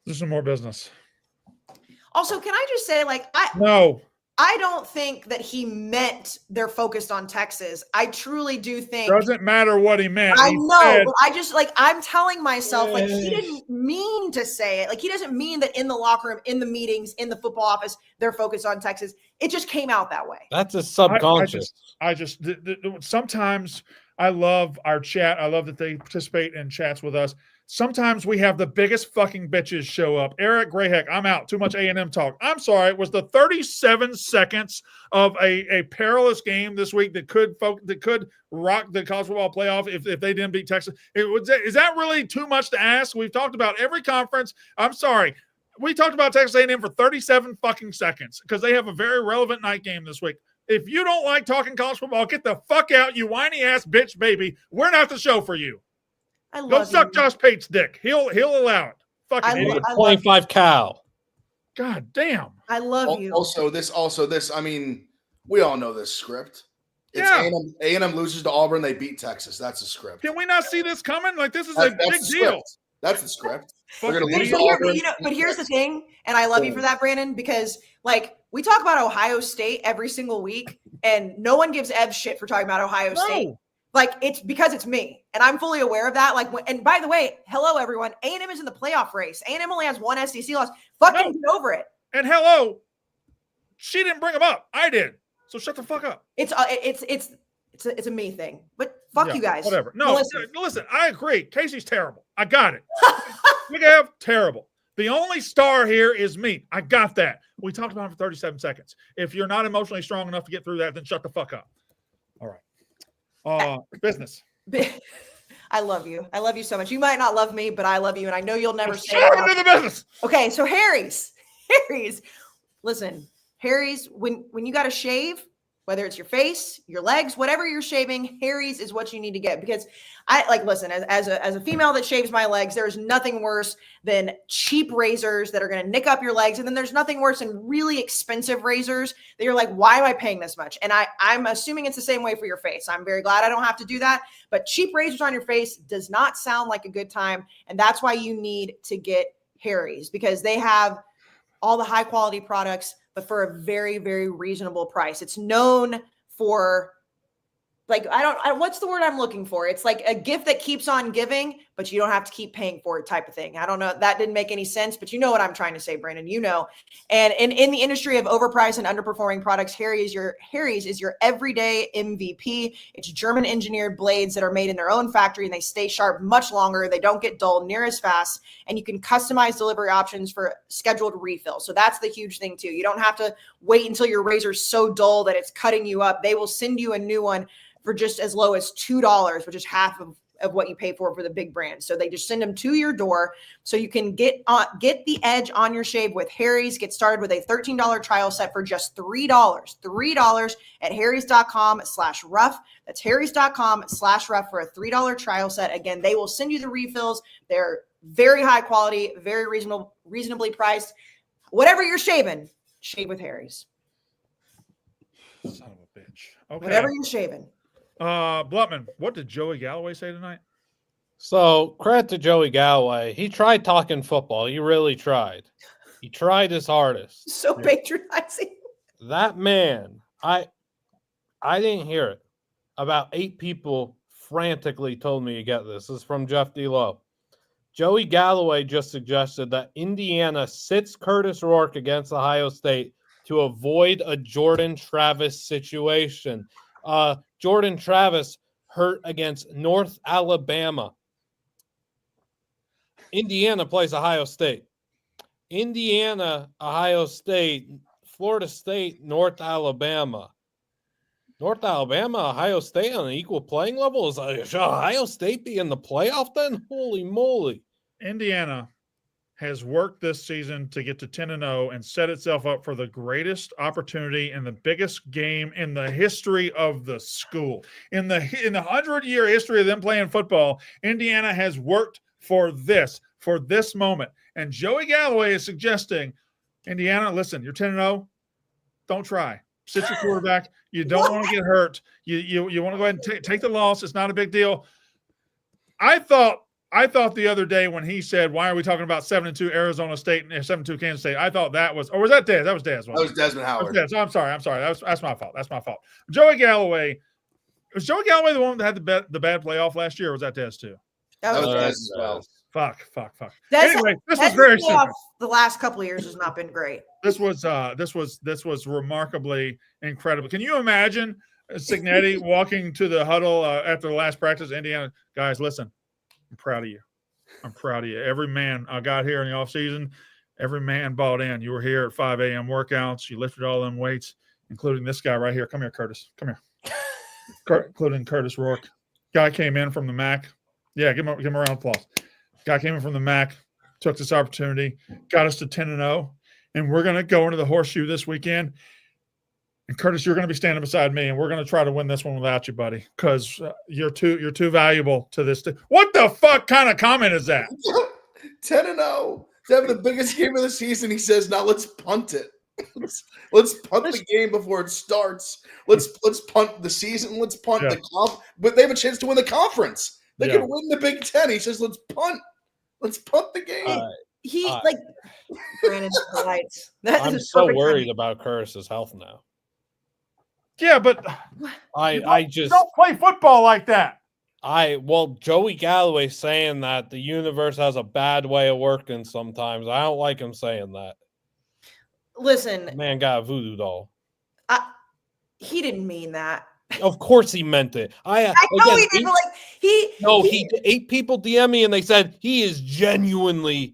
There's some more business. Also, can I just say, like, No. I don't think that he meant they're focused on Texas. I truly do think Doesn't matter what he meant. I He know, said- but I just I'm telling myself, like, he didn't mean to say it. Like, he doesn't mean that in the locker room, in the meetings, in the football office, they're focused on Texas. It just came out that way. That's a subconscious. Sometimes I love our chat. I love that they participate in chats with us. Sometimes we have the biggest fucking bitches show up. Eric Grayheck, I'm out. Too much A&M talk. I'm sorry. It was the 37 seconds of a perilous game this week that could rock the college football playoff if they didn't beat Texas. Is that really too much to ask? We've talked about every conference. I'm sorry. We talked about Texas A&M for 37 fucking seconds because they have a very relevant night game this week. If you don't like talking college football, get the fuck out, you whiny ass bitch baby. We're not the show for you. I love Go suck you. Josh Pate's dick. He'll allow it. Fucking I idiot. love- 25 Cal. God damn. I love you. Also, this. I mean, we all know this script. It's Yeah. A&M loses to Auburn. They beat Texas. That's the script. Can we not see this coming? Like, this is a That's big the deal. script. That's the script. They're Fucking gonna lose idiot. to But, Auburn. but here's the thing, and I love you for that, Brandon, because like we talk about Ohio State every single week, and no one gives Ev shit for talking about Ohio State. No. Like, it's because it's me, and I'm fully aware of that. Like, and by the way, hello everyone, A&M is in the playoff race. A&M only has one SEC loss. Fucking No. get over it. And hello, she didn't bring him up. I did. So shut the fuck up. It's a me thing. But fuck Yeah, you guys. Whatever. No, Listen. listen, I agree. Casey's terrible. I got it. Big Ev, terrible. The only star here is me. I got that. We talked about it for 37 seconds. If you're not emotionally strong enough to get through that, then shut the fuck up. All right. Business. I love you. I love you so much. You might not love me, but I love you, and I know you'll never say Shut that. up into the business. Okay, so Harry's. Listen, Harry's, when you got to shave, whether it's your face, your legs, whatever you're shaving, Harry's is what you need to get. Because listen, as a female that shaves my legs, there's nothing worse than cheap razors that are going to nick up your legs. And then there's nothing worse than really expensive razors that you're like, why am I paying this much? And I'm assuming it's the same way for your face. I'm very glad I don't have to do that. But cheap razors on your face does not sound like a good time. And that's why you need to get Harry's, because they have all the high quality products, but for a very, very reasonable price. It's known for what's the word I'm looking for? It's like a gift that keeps on giving, but you don't have to keep paying for it type of thing. I don't know. That didn't make any sense, but you know what I'm trying to say, Brandon, you know. And in the industry of overpriced and underperforming products, Harry's is your everyday MVP. It's German engineered blades that are made in their own factory, and they stay sharp much longer. They don't get dull near as fast, and you can customize delivery options for scheduled refill. So that's the huge thing too. You don't have to wait until your razor's so dull that it's cutting you up. They will send you a new one for just as low as $2, which is half of what you pay for the big brands. So they just send them to your door so you can get the edge on your shave with Harry's. Get started with a $13 trial set for just $3. $3 at harrys.com/rough. That's harrys.com/rough for a $3 trial set. Again, they will send you the refills. They're very high quality, very reasonably priced. Whatever you're shaving, shave with Harry's. Son of a bitch. Okay. Whatever you're shaving. Blutman, what did Joey Galloway say tonight? So credit to Joey Galloway. He tried talking football. He really tried. He tried his hardest. So patronizing. That man, I didn't hear it. About 8 people frantically told me to get this. This is from Jeff D. Lowe. Joey Galloway just suggested that Indiana sits Curtis Rourke against Ohio State to avoid a Jordan Travis situation. Jordan Travis hurt against North Alabama. Indiana plays Ohio State. Indiana, Ohio State, Florida State, North Alabama. North Alabama, Ohio State on an equal playing level? Should Ohio State be in the playoff then? Holy moly. Indiana has worked this season to get to 10-0 and set itself up for the greatest opportunity and the biggest game in the history of the school. In the 100-year history of them playing football, Indiana has worked for this moment. And Joey Galloway is suggesting, Indiana, listen, you're 10-0. Don't try. Sit your quarterback. You don't want to get hurt. You want to go ahead and take the loss. It's not a big deal. I thought the other day when he said, why are we talking about 7-2 Arizona State and 7-2 Kansas State? I thought that was, or was that Dez? That was Dez. That was Desmond Howard. That was Dez. I'm sorry. That's my fault. Joey Galloway. Was Joey Galloway the one that had the bad playoff last year, or was that Dez too? That was Dez as well. Fuck. Anyway, this was very simple. The last couple of years has not been great. This was remarkably incredible. Can you imagine Cignetti walking to the huddle after the last practice? Indiana guys, listen, I'm proud of you. Every man I got here in the offseason, every man bought in. You were here at 5 a.m. workouts. You lifted all them weights, including this guy right here. Come here, Curtis. Come here. Including Curtis Rourke. Guy came in from the MAC. Yeah, give him a round of applause. Guy came in from the MAC, took this opportunity, got us to 10-0, and we're going to go into the horseshoe this weekend. And Curtis, you're going to be standing beside me, and we're going to try to win this one without you, buddy, because you're too valuable to this. What the fuck kind of comment is that? 10-0. He's having the biggest game of the season. He says, "Now let's punt it. Let's punt the game before it starts. Let's punt the season. Let's punt the comp. But they have a chance to win the conference. They can win the Big Ten." He says, "Let's punt. Let's punt the game." Brandon lights. I'm so worried about Curtis's health now. Yeah, but I just don't play football like that. Joey Galloway saying that the universe has a bad way of working sometimes. I don't like him saying that. Listen, man got a voodoo doll. He didn't mean that. Of course he meant it. I know he didn't. He 8 people DM me and they said he is genuine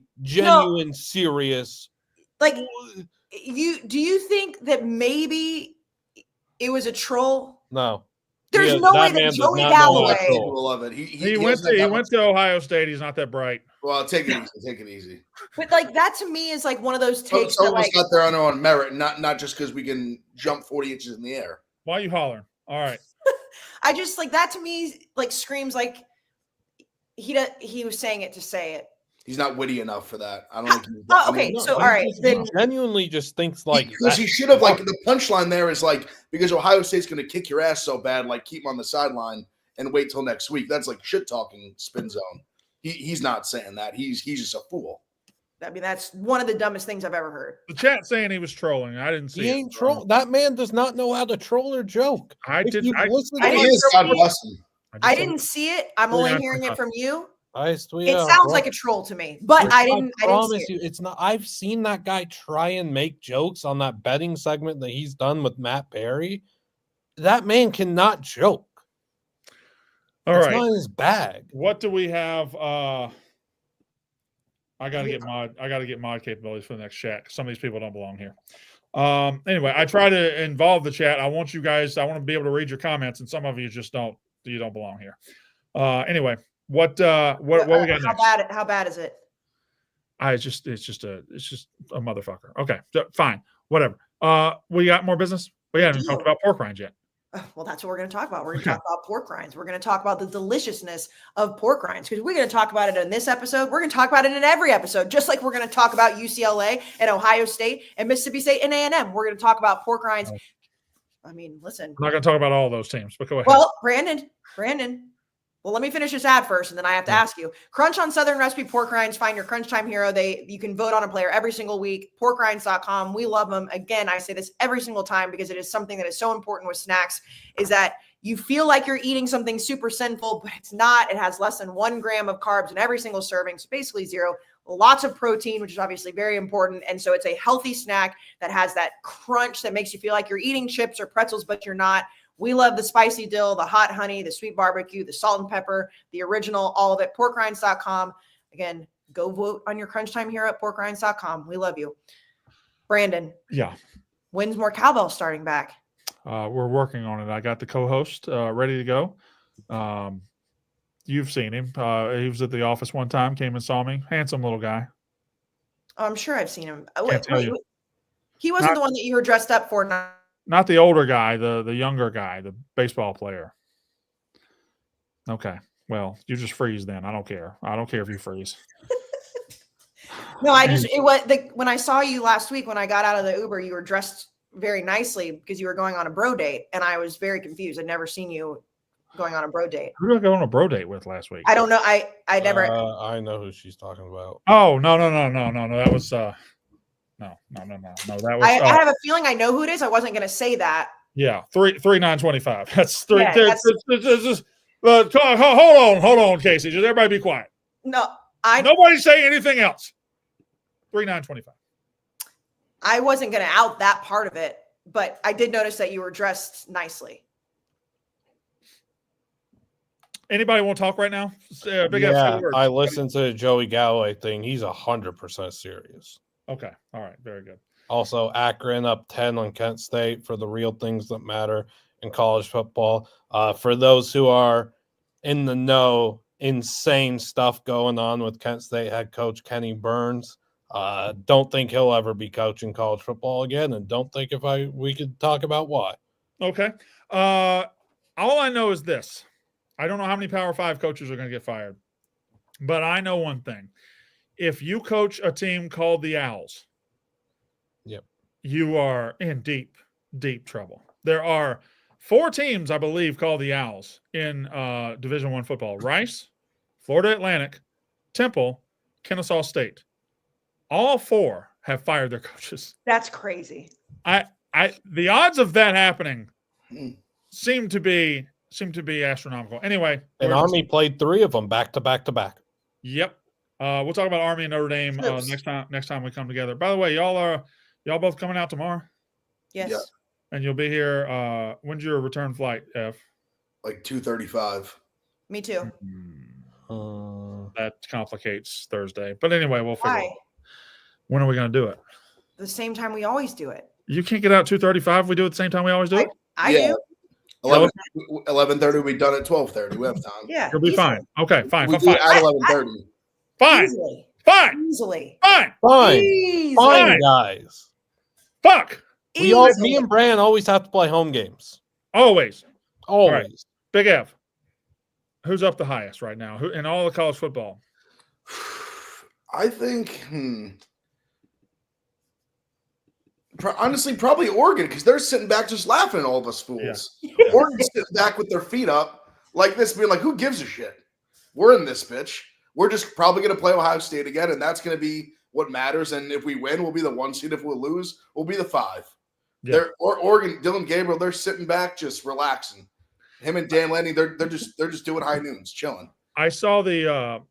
serious. Like, do you think that maybe it was a troll? No. There's no way that Joey Galloway. People love it. He went to Ohio State. He's not that bright. Well, take it easy. But like that to me is like one of those takes that like got there on their own merit, not just because we can jump 40 inches in the air. Why are you hollering? All right. I just like that to me like screams like he was saying it to say it. He's not witty enough for that. I don't think. Okay, so all right, then he genuinely just thinks like because he should have like the punchline there is like because Ohio State's going to kick your ass so bad, like keep him on the sideline and wait till next week. That's like shit talking spin zone. He's not saying that. He's just a fool. I mean, that's one of the dumbest things I've ever heard. The chat saying he was trolling. I didn't see. He ain't troll. That man does not know how to troll or joke. I didn't see it. I'm only hearing it from you. It sounds like a troll to me, but I didn't see it. It's not. I've seen that guy try and make jokes on that betting segment that he's done with Matt Perry. That man cannot joke. All right, not in his bag. What do we have? I gotta get mod capabilities for the next chat. Some of these people don't belong here. Anyway, I try to involve the chat. I want to be able to read your comments, and some of you just don't. You don't belong here. Anyway, what we got next? How bad is it? It's just a motherfucker. Okay, so, fine, whatever. We got more business. We haven't talked about pork rinds yet. Well, that's what we're going to talk about. We're going to talk about pork rinds. We're going to talk about the deliciousness of pork rinds because we're going to talk about it in this episode. We're going to talk about it in every episode, just like we're going to talk about UCLA and Ohio State and Mississippi State and A&M. We're going to talk about pork rinds. I mean, listen. I'm not going to talk about all those teams, but go ahead. Well, Brandon, Well, let me finish this ad first, and then I have to ask you. Crunch on Southern Recipe Pork Rinds. Find your Crunch Time hero. You can vote on a player every single week. Porkrinds.com. We love them. Again, I say this every single time because it is something that is so important with snacks, is that you feel like you're eating something super sinful, but it's not. It has less than 1 gram of carbs in every single serving, so basically 0. Lots of protein, which is obviously very important. And so it's a healthy snack that has that crunch that makes you feel like you're eating chips or pretzels, but you're not. We love the spicy dill, the hot honey, the sweet barbecue, the salt and pepper, the original, all of it. Porkrinds.com. Again, go vote on your Crunch Time hero at porkrinds.com. We love you. Brandon. Yeah. When's more cowbell starting back? We're working on it. I got the co-host ready to go. You've seen him. He was at the office one time, came and saw me. Handsome little guy. Oh, I'm sure I've seen him. Can't tell you. He wasn't the one that you were dressed up for. Not the older guy, the younger guy, the baseball player. Okay. Well, you just freeze then. I don't care. I don't care if you freeze. No, when I saw you last week when I got out of the Uber, you were dressed very nicely because you were going on a bro date, and I was very confused. I'd never seen you going on a bro date. Who did I go on a bro date with last week? I don't know. I never. I know who she's talking about. Oh, no. That was no. That was. I have a feeling I know who it is. I wasn't going to say that. Yeah, 3-9-25. That's 3. Yeah, hold on, Kayce. Just everybody be quiet. No, nobody say anything else. 3-9-25. I wasn't going to out that part of it, but I did notice that you were dressed nicely. Anybody want to talk right now? I listened to the Joey Galloway thing. He's 100% serious. Okay. All right. Very good. Also, Akron up 10 on Kent State for the real things that matter in college football. For those who are in the know, insane stuff going on with Kent State head coach Kenny Burns. Don't think he'll ever be coaching college football again, and don't think we could talk about why. Okay. All I know is this. I don't know how many Power 5 coaches are going to get fired, but I know one thing. If you coach a team called the Owls, you are in deep, deep trouble. There are 4 teams, I believe, called the Owls in Division I football. Rice, Florida Atlantic, Temple, Kennesaw State. All 4 have fired their coaches. That's crazy. The odds of that happening seem to be astronomical. Anyway, and Army played 3 of them back to back to back. Yep. We'll talk about Army and Notre Dame next time we come together. By the way, y'all both coming out tomorrow? Yes. Yeah. And you'll be here. When's your return flight, F? Like 2:35. Me too. That complicates Thursday. But anyway, we'll figure it out. When are we going to do it? The same time we always do it. You can't get out 2:35. We do it the same time we always do it? I do. 11:30 will be done at 12:30. We have time. Yeah. You'll be fine. Okay, fine. We Fine. do at 11:30. Fine. Easily. Fine. Easily. Fine. Fine. Easily. Fine, guys. Fuck. Me and Bran always have to play home games. Always. Always. Right. Big F. Who's up the highest right now? Who in all of college football? I think, honestly, probably Oregon, because they're sitting back just laughing at all of us fools. Yeah. Oregon's sitting back with their feet up like this, being like, who gives a shit? We're in this bitch. We're just probably going to play Ohio State again, and that's going to be what matters. And if we win, we'll be the 1 seed. If we lose, we'll be the 5. Yeah. Oregon, Dylan Gabriel, they're sitting back just relaxing. Him and Dan Lanning, they're just doing high noons, chilling. I saw the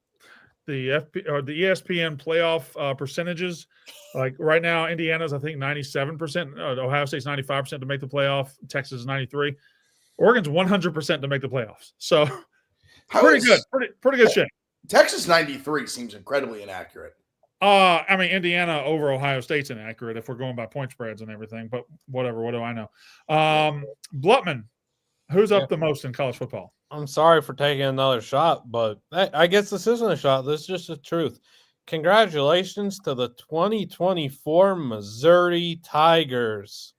ESPN playoff percentages. Like right now, Indiana's I think 97%. Ohio State's 95% to make the playoff. Texas is 93%. Oregon's 100% to make the playoffs. So pretty good. Pretty good shit. Texas 93 seems incredibly inaccurate. I mean, Indiana over Ohio State's inaccurate if we're going by point spreads and everything, but whatever. What do I know? Blutman, who's up the most in college football? I'm sorry for taking another shot, but I guess this isn't a shot. This is just the truth. Congratulations to the 2024 Missouri Tigers.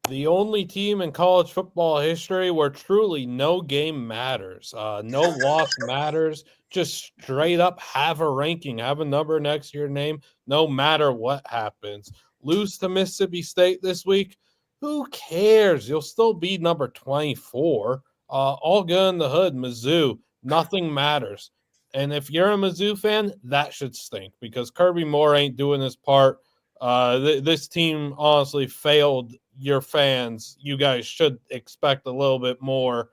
The only team in college football history where truly no game matters. No loss matters. Just straight up have a ranking, have a number next to your name, no matter what happens. Lose to Mississippi State this week, who cares? You'll still be number 24. all good in the hood. Mizzou, nothing matters. And if you're a Mizzou fan, that should stink because Kirby Moore ain't doing his part. This team honestly failed your fans. You guys should expect a little bit more.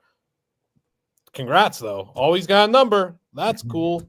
Congrats, though. Always got a number. That's cool.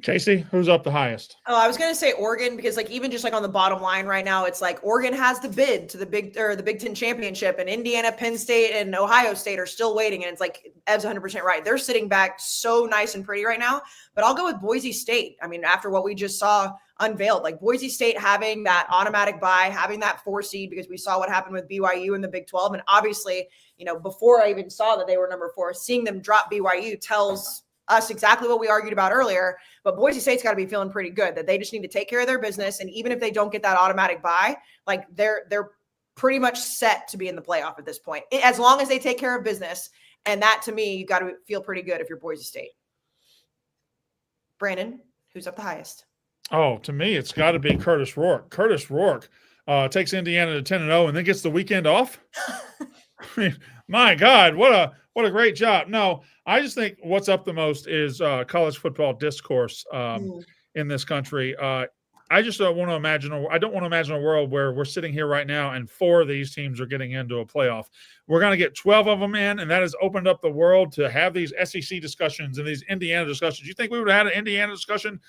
Kayce, who's up the highest? Oh, I was going to say Oregon because like even just like on the bottom line right now, it's like Oregon has the bid to the Big Ten championship, and Indiana, Penn State, and Ohio State are still waiting. And it's like Ev's 100% right. They're sitting back so nice and pretty right now. But I'll go with Boise State. I mean, after what we just saw unveiled, like Boise State having that automatic bye, having that 4 seed, because we saw what happened with BYU in the Big 12, and obviously, you know, before I even saw that they were number 4, seeing them drop BYU tells us exactly what we argued about earlier. But Boise State's got to be feeling pretty good that they just need to take care of their business. And even if they don't get that automatic bye, like they're pretty much set to be in the playoff at this point, as long as they take care of business. And that, to me, you got to feel pretty good if you're Boise State. Brandon, who's up the highest? Oh, to me, it's got to be Curtis Rourke. Curtis Rourke takes Indiana to 10-0 and then gets the weekend off. I mean, my God, what a great job. No, I just think what's up the most is college football discourse in this country. I just don't want to imagine. I don't want to imagine a world where we're sitting here right now and 4 of these teams are getting into a playoff. We're going to get 12 of them in, and that has opened up the world to have these SEC discussions and these Indiana discussions. You think we would have had an Indiana discussion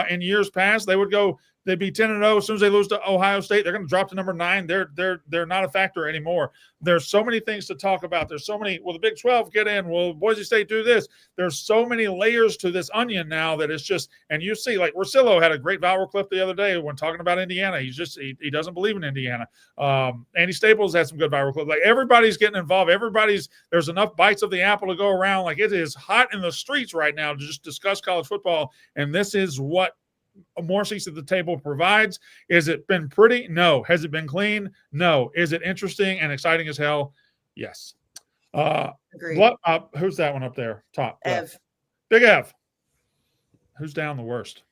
in years past? They'd be 10-0 as soon as they lose to Ohio State. They're going to drop to number 9. They're not a factor anymore. There's so many things to talk about. There's so many. Will the Big 12 get in? Will Boise State do this? There's so many layers to this onion now that it's just. And you see, like Russillo had a great viral clip the other day when talking about Indiana. He doesn't believe in Indiana. Andy Staples had some good viral clips. Like everybody's getting involved. There's enough bites of the apple to go around. Like it is hot in the streets right now to just discuss college football. And this is what more seats at the table provides. Is it been pretty? No. Has it been clean? No. Is it interesting and exciting as hell? Yes. Agreed. Who's that one up there? Top. Ev. Big Ev. Who's down the worst?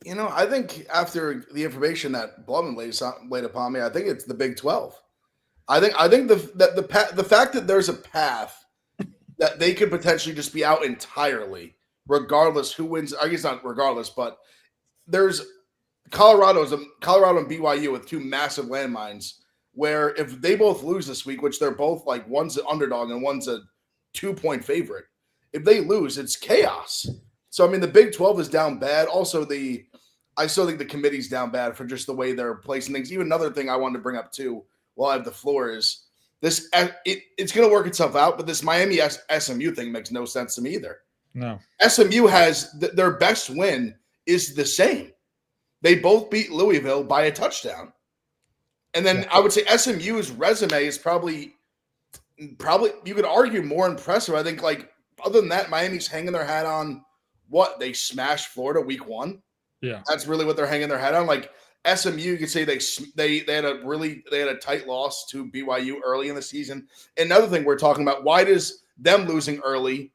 You know, I think after the information that Blumman laid upon me, I think it's the Big 12. I think the fact that there's a path that they could potentially just be out entirely, regardless who wins. I guess not regardless, but there's Colorado and BYU with 2 massive landmines where if they both lose this week, which they're both like one's an underdog and one's a 2-point favorite, if they lose, it's chaos. So, I mean, the Big 12 is down bad. Also, I still think the committee's down bad for just the way they're placing things. Even another thing I wanted to bring up too while I have the floor is this. It's going to work itself out, but this Miami SMU thing makes no sense to me either. No. SMU has their best win is the same. They both beat Louisville by a touchdown. And then I would say SMU's resume is probably you could argue more impressive. I think like other than that, Miami's hanging their hat on what they smashed Florida week 1. Yeah. That's really what they're hanging their hat on. Like SMU, you could say they had a tight loss to BYU early in the season. Another thing we're talking about, why does them losing early,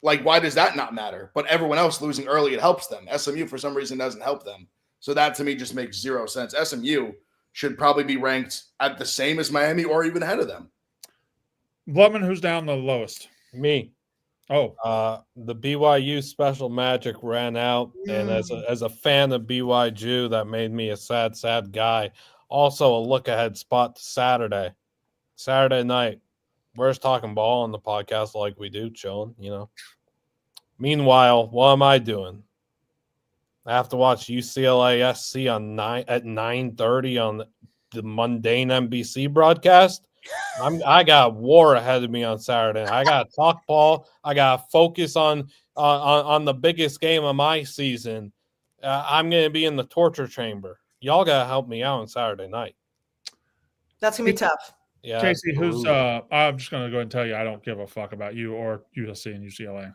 like why does that not matter? But everyone else losing early, it helps them. SMU for some reason doesn't help them. So that to me just makes 0 sense. SMU should probably be ranked at the same as Miami or even ahead of them. Blutman, who's down the lowest? Me. Oh, the BYU special magic ran out, and as a fan of BYU, that made me a sad guy. Also, a look ahead spot to Saturday night. We're just talking ball on the podcast like we do, chilling, you know. Meanwhile, what am I doing? I have to watch UCLA SC at 9:30 on the mundane NBC broadcast. I got war ahead of me on Saturday. I got to talk ball. I got to focus on the biggest game of my season. I'm going to be in the torture chamber. Y'all got to help me out on Saturday night. That's going to be tough. Yeah. Kayce, who's I'm just going to go ahead and tell you I don't give a fuck about you or USC and UCLA.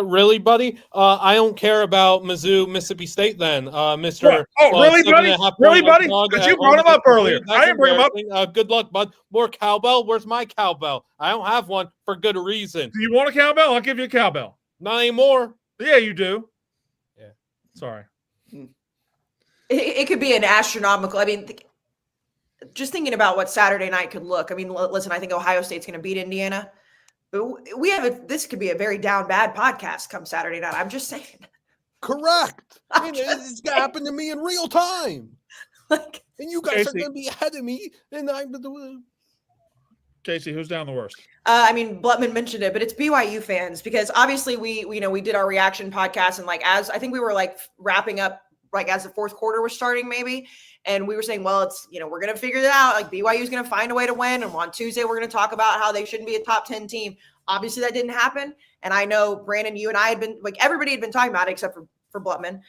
Really, buddy? I don't care about Mizzou, Mississippi State then, Mr. What? Oh, really, buddy? Really, buddy? Because you brought him up earlier. I didn't bring him up. Good luck, bud. More cowbell? Where's my cowbell? I don't have one for good reason. Do you want a cowbell? I'll give you a cowbell. Not anymore. Yeah, you do. Yeah. Sorry. It could be an astronomical. I mean, just thinking about what Saturday night could look. I mean, listen, I think Ohio State's going to beat Indiana. But we have this could be a very down bad podcast come Saturday night. I'm just saying. Correct. I'm And just it's happened to me in real time. Like, And you guys are Kayce. going to be ahead of me. And Kayce, who's down the worst? I mean, Blutman mentioned it, but it's BYU fans because obviously we did our reaction podcast and like as I think we were like wrapping up like as the fourth quarter was starting maybe, and we were saying, well, it's we're gonna figure it out. Like BYU is gonna find a way to win, and on Tuesday we're gonna talk about how they shouldn't be a top 10 team. Obviously that didn't happen, and I know Brandon, you and I had been like everybody had been talking about it except for Blutman.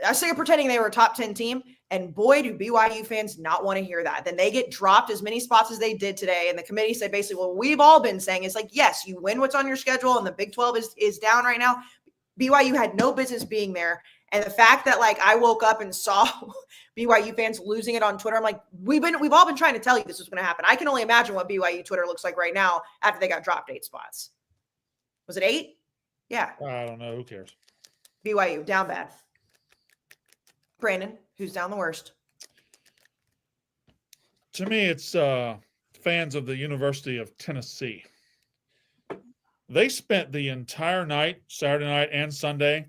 I say pretending they were a top 10 team, and boy, do BYU fans not want to hear that. Then they get dropped as many spots as they did today. And the committee said basically what we've all been saying is like, yes, you win what's on your schedule, and the Big 12 is down right now. BYU had no business being there. And the fact that like I woke up and saw BYU fans losing it on Twitter, I'm like, we've all been trying to tell you this was going to happen. I can only imagine what BYU Twitter looks like right now after they got dropped 8 spots. Was it 8? Yeah. I don't know. Who cares? BYU down bad. Brandon, who's down the worst? To me, it's fans of the University of Tennessee. They spent the entire night, Saturday night and Sunday,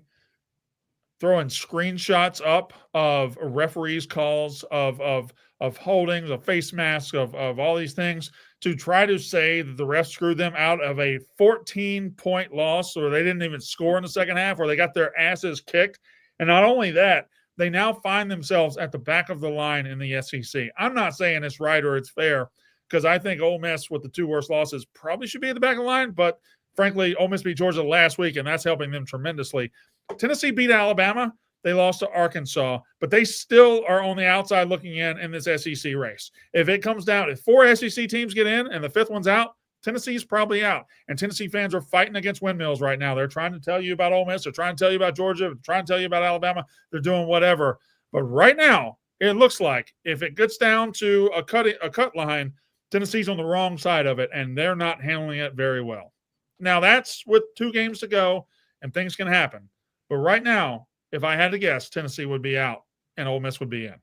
throwing screenshots up of referees' calls, of holdings, of face masks, of all these things to try to say that the refs screwed them out of a 14-point loss, or they didn't even score in the second half, or they got their asses kicked. And not only that, they now find themselves at the back of the line in the SEC. I'm not saying it's right or it's fair because I think Ole Miss with the 2 worst losses probably should be at the back of the line, but frankly, Ole Miss beat Georgia last week, and that's helping them tremendously. Tennessee beat Alabama. They lost to Arkansas, but they still are on the outside looking in this SEC race. If it comes down, if 4 SEC teams get in and the 5th one's out, Tennessee's probably out. And Tennessee fans are fighting against windmills right now. They're trying to tell you about Ole Miss. They're trying to tell you about Georgia. They're trying to tell you about Alabama. They're doing whatever. But right now, it looks like if it gets down to a cut line, Tennessee's on the wrong side of it, and they're not handling it very well. Now, that's with 2 games to go, and things can happen. But right now, if I had to guess, Tennessee would be out, and Ole Miss would be in.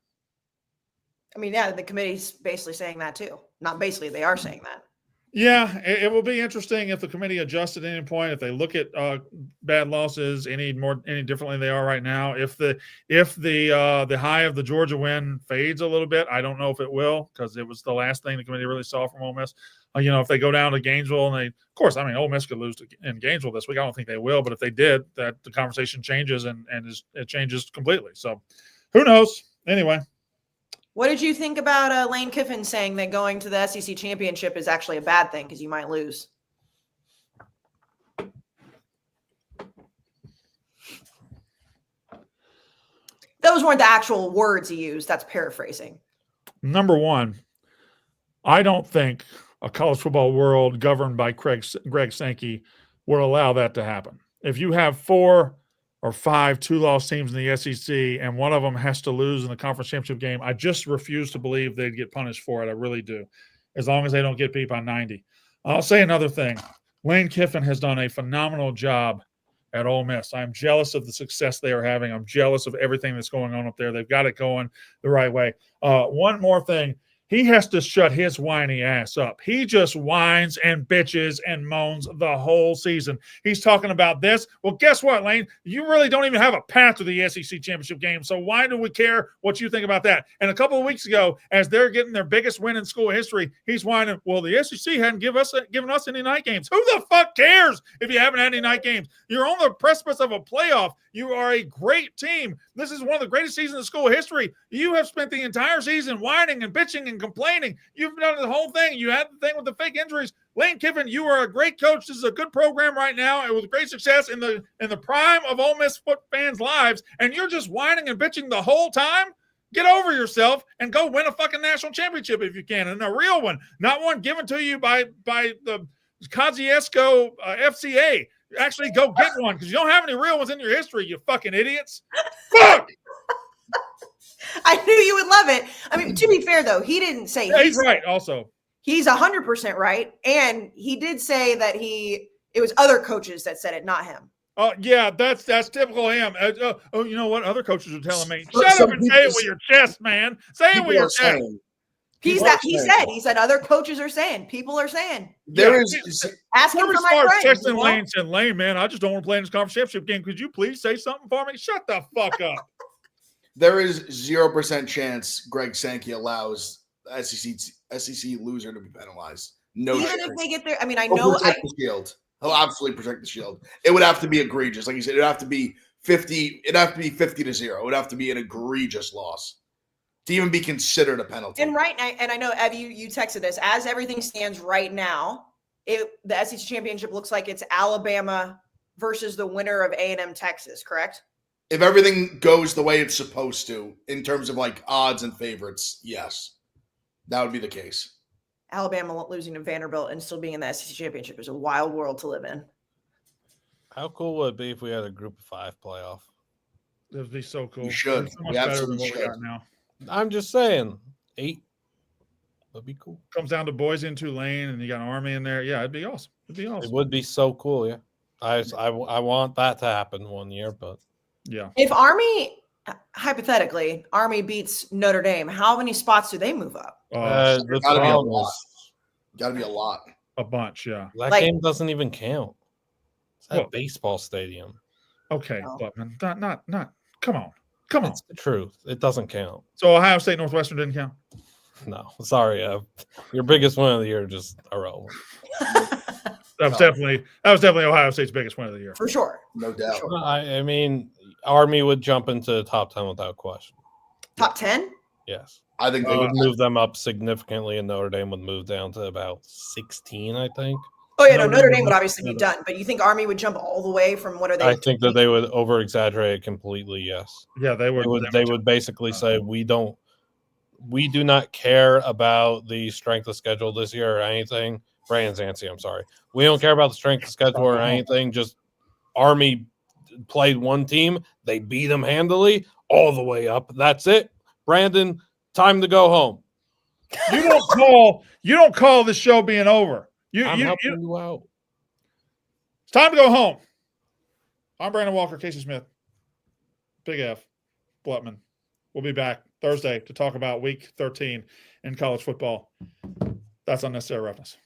I mean, yeah, the committee's basically saying that too. Not basically, they are saying that. Yeah, it will be interesting if the committee adjusts at any point, if they look at bad losses any differently than they are right now. If the high of the Georgia win fades a little bit, I don't know if it will because it was the last thing the committee really saw from Ole Miss. If they go down to Gainesville and Ole Miss could lose in Gainesville this week. I don't think they will, but if they did, that the conversation changes and it changes completely. So who knows? Anyway. What did you think about Lane Kiffin saying that going to the SEC championship is actually a bad thing because you might lose? Those weren't the actual words he used. That's paraphrasing. Number one, I don't think a college football world governed by Greg Sankey would allow that to happen. If you have 4 or 5 2-loss teams in the SEC, and one of them has to lose in the conference championship game, I just refuse to believe they'd get punished for it. I really do, as long as they don't get beat by 90. I'll say another thing. Lane Kiffin has done a phenomenal job at Ole Miss. I'm jealous of the success they are having. I'm jealous of everything that's going on up there. They've got it going the right way. One more thing. He has to shut his whiny ass up. He just whines and bitches and moans the whole season. He's talking about this. Well, guess what, Lane? You really don't even have a path to the SEC championship game, so why do we care what you think about that? And a couple of weeks ago, as they're getting their biggest win in school history, he's whining, well, the SEC hadn't given us any night games. Who the fuck cares if you haven't had any night games? You're on the precipice of a playoff. You are a great team. This is one of the greatest seasons in school history. You have spent the entire season whining and bitching and complaining. You've done the whole thing. You had the thing with the fake injuries. Lane Kiffin, you are a great coach. This is a good program right now, and with great success in the prime of Ole Miss foot fans' lives, and you're just whining and bitching the whole time? Get over yourself and go win a fucking national championship if you can, and a real one, not one given to you by the Kosciuszko FCA. Actually, go get one because you don't have any real ones in your history, you fucking idiots. Fuck! I knew you would love it. I mean, to be fair, though, he didn't say he's right. Also, he's 100% right, and he did say that it was other coaches that said it, not him. Oh yeah, that's typical him. You know what? Other coaches are telling me, shut up and say it with your chest, man. Say it with your chest. He said other coaches are saying, people are saying. There is Asking Kirby for my Smart's friend. texting Lane saying, Lane, man, I just don't want to play in this conference championship game. Could you please say something for me? Shut the fuck up. There is 0% chance Greg Sankey allows SEC loser to be penalized. No Even chance. if they get there, I mean, I He'll know protect the shield. He'll absolutely protect the shield. It would have to be egregious. Like you said, it'd have to be 50. It'd have to be 50-0. It would have to be an egregious loss to even be considered a penalty. And I know, Ev, you texted this. As everything stands right now, the SEC championship looks like it's Alabama versus the winner of A&M Texas, correct? If everything goes the way it's supposed to in terms of like odds and favorites, yes, that would be the case. Alabama losing to Vanderbilt and still being in the SEC championship is a wild world to live in. How cool would it be if we had a Group of 5 playoff? It would be so cool. You should. It's so much We better than absolutely what we got should. now. I'm just saying, 8 would be cool. Comes down to Boise and Tulane, and you got Army in there. Yeah, it'd be awesome. It'd be awesome. It would be so cool, yeah. I want that to happen one year, but Yeah. If Army, hypothetically, Army beats Notre Dame, how many spots do they move up? the gotta be a problem lot. is Got to be a lot. A bunch, yeah. that Like- game doesn't even count. It's at a What? baseball stadium. Okay, No. Butman. Not. Come on. Come on. It's the truth. It doesn't count. So Ohio State Northwestern didn't count? No, sorry. Your biggest win of the year just irrelevant. That was definitely Ohio State's biggest win of the year. For sure. No doubt. Sure. I mean, Army would jump into the top 10 without question. Top 10? Yes. I think They they would move them up significantly, and Notre Dame would move down to about 16, I think. Oh, yeah, no, Notre Notre Dame Dame would would- obviously be done, but you think Army would jump all the way from what are they? I think that they would over exaggerate it completely, yes. Yeah, they would. They would basically say we do not care about the strength of schedule this year or anything. Brandon Zancy, I'm sorry. We don't care about the strength of schedule or anything. Just Army played one team. They beat them handily all the way up. That's it. Brandon, time to go home. You don't call this show being over. I'm helping you out. It's time to go home. I'm Brandon Walker, Kayce Smith, Big F, Blutman. We'll be back Thursday to talk about Week 13 in college football. That's unnecessary roughness.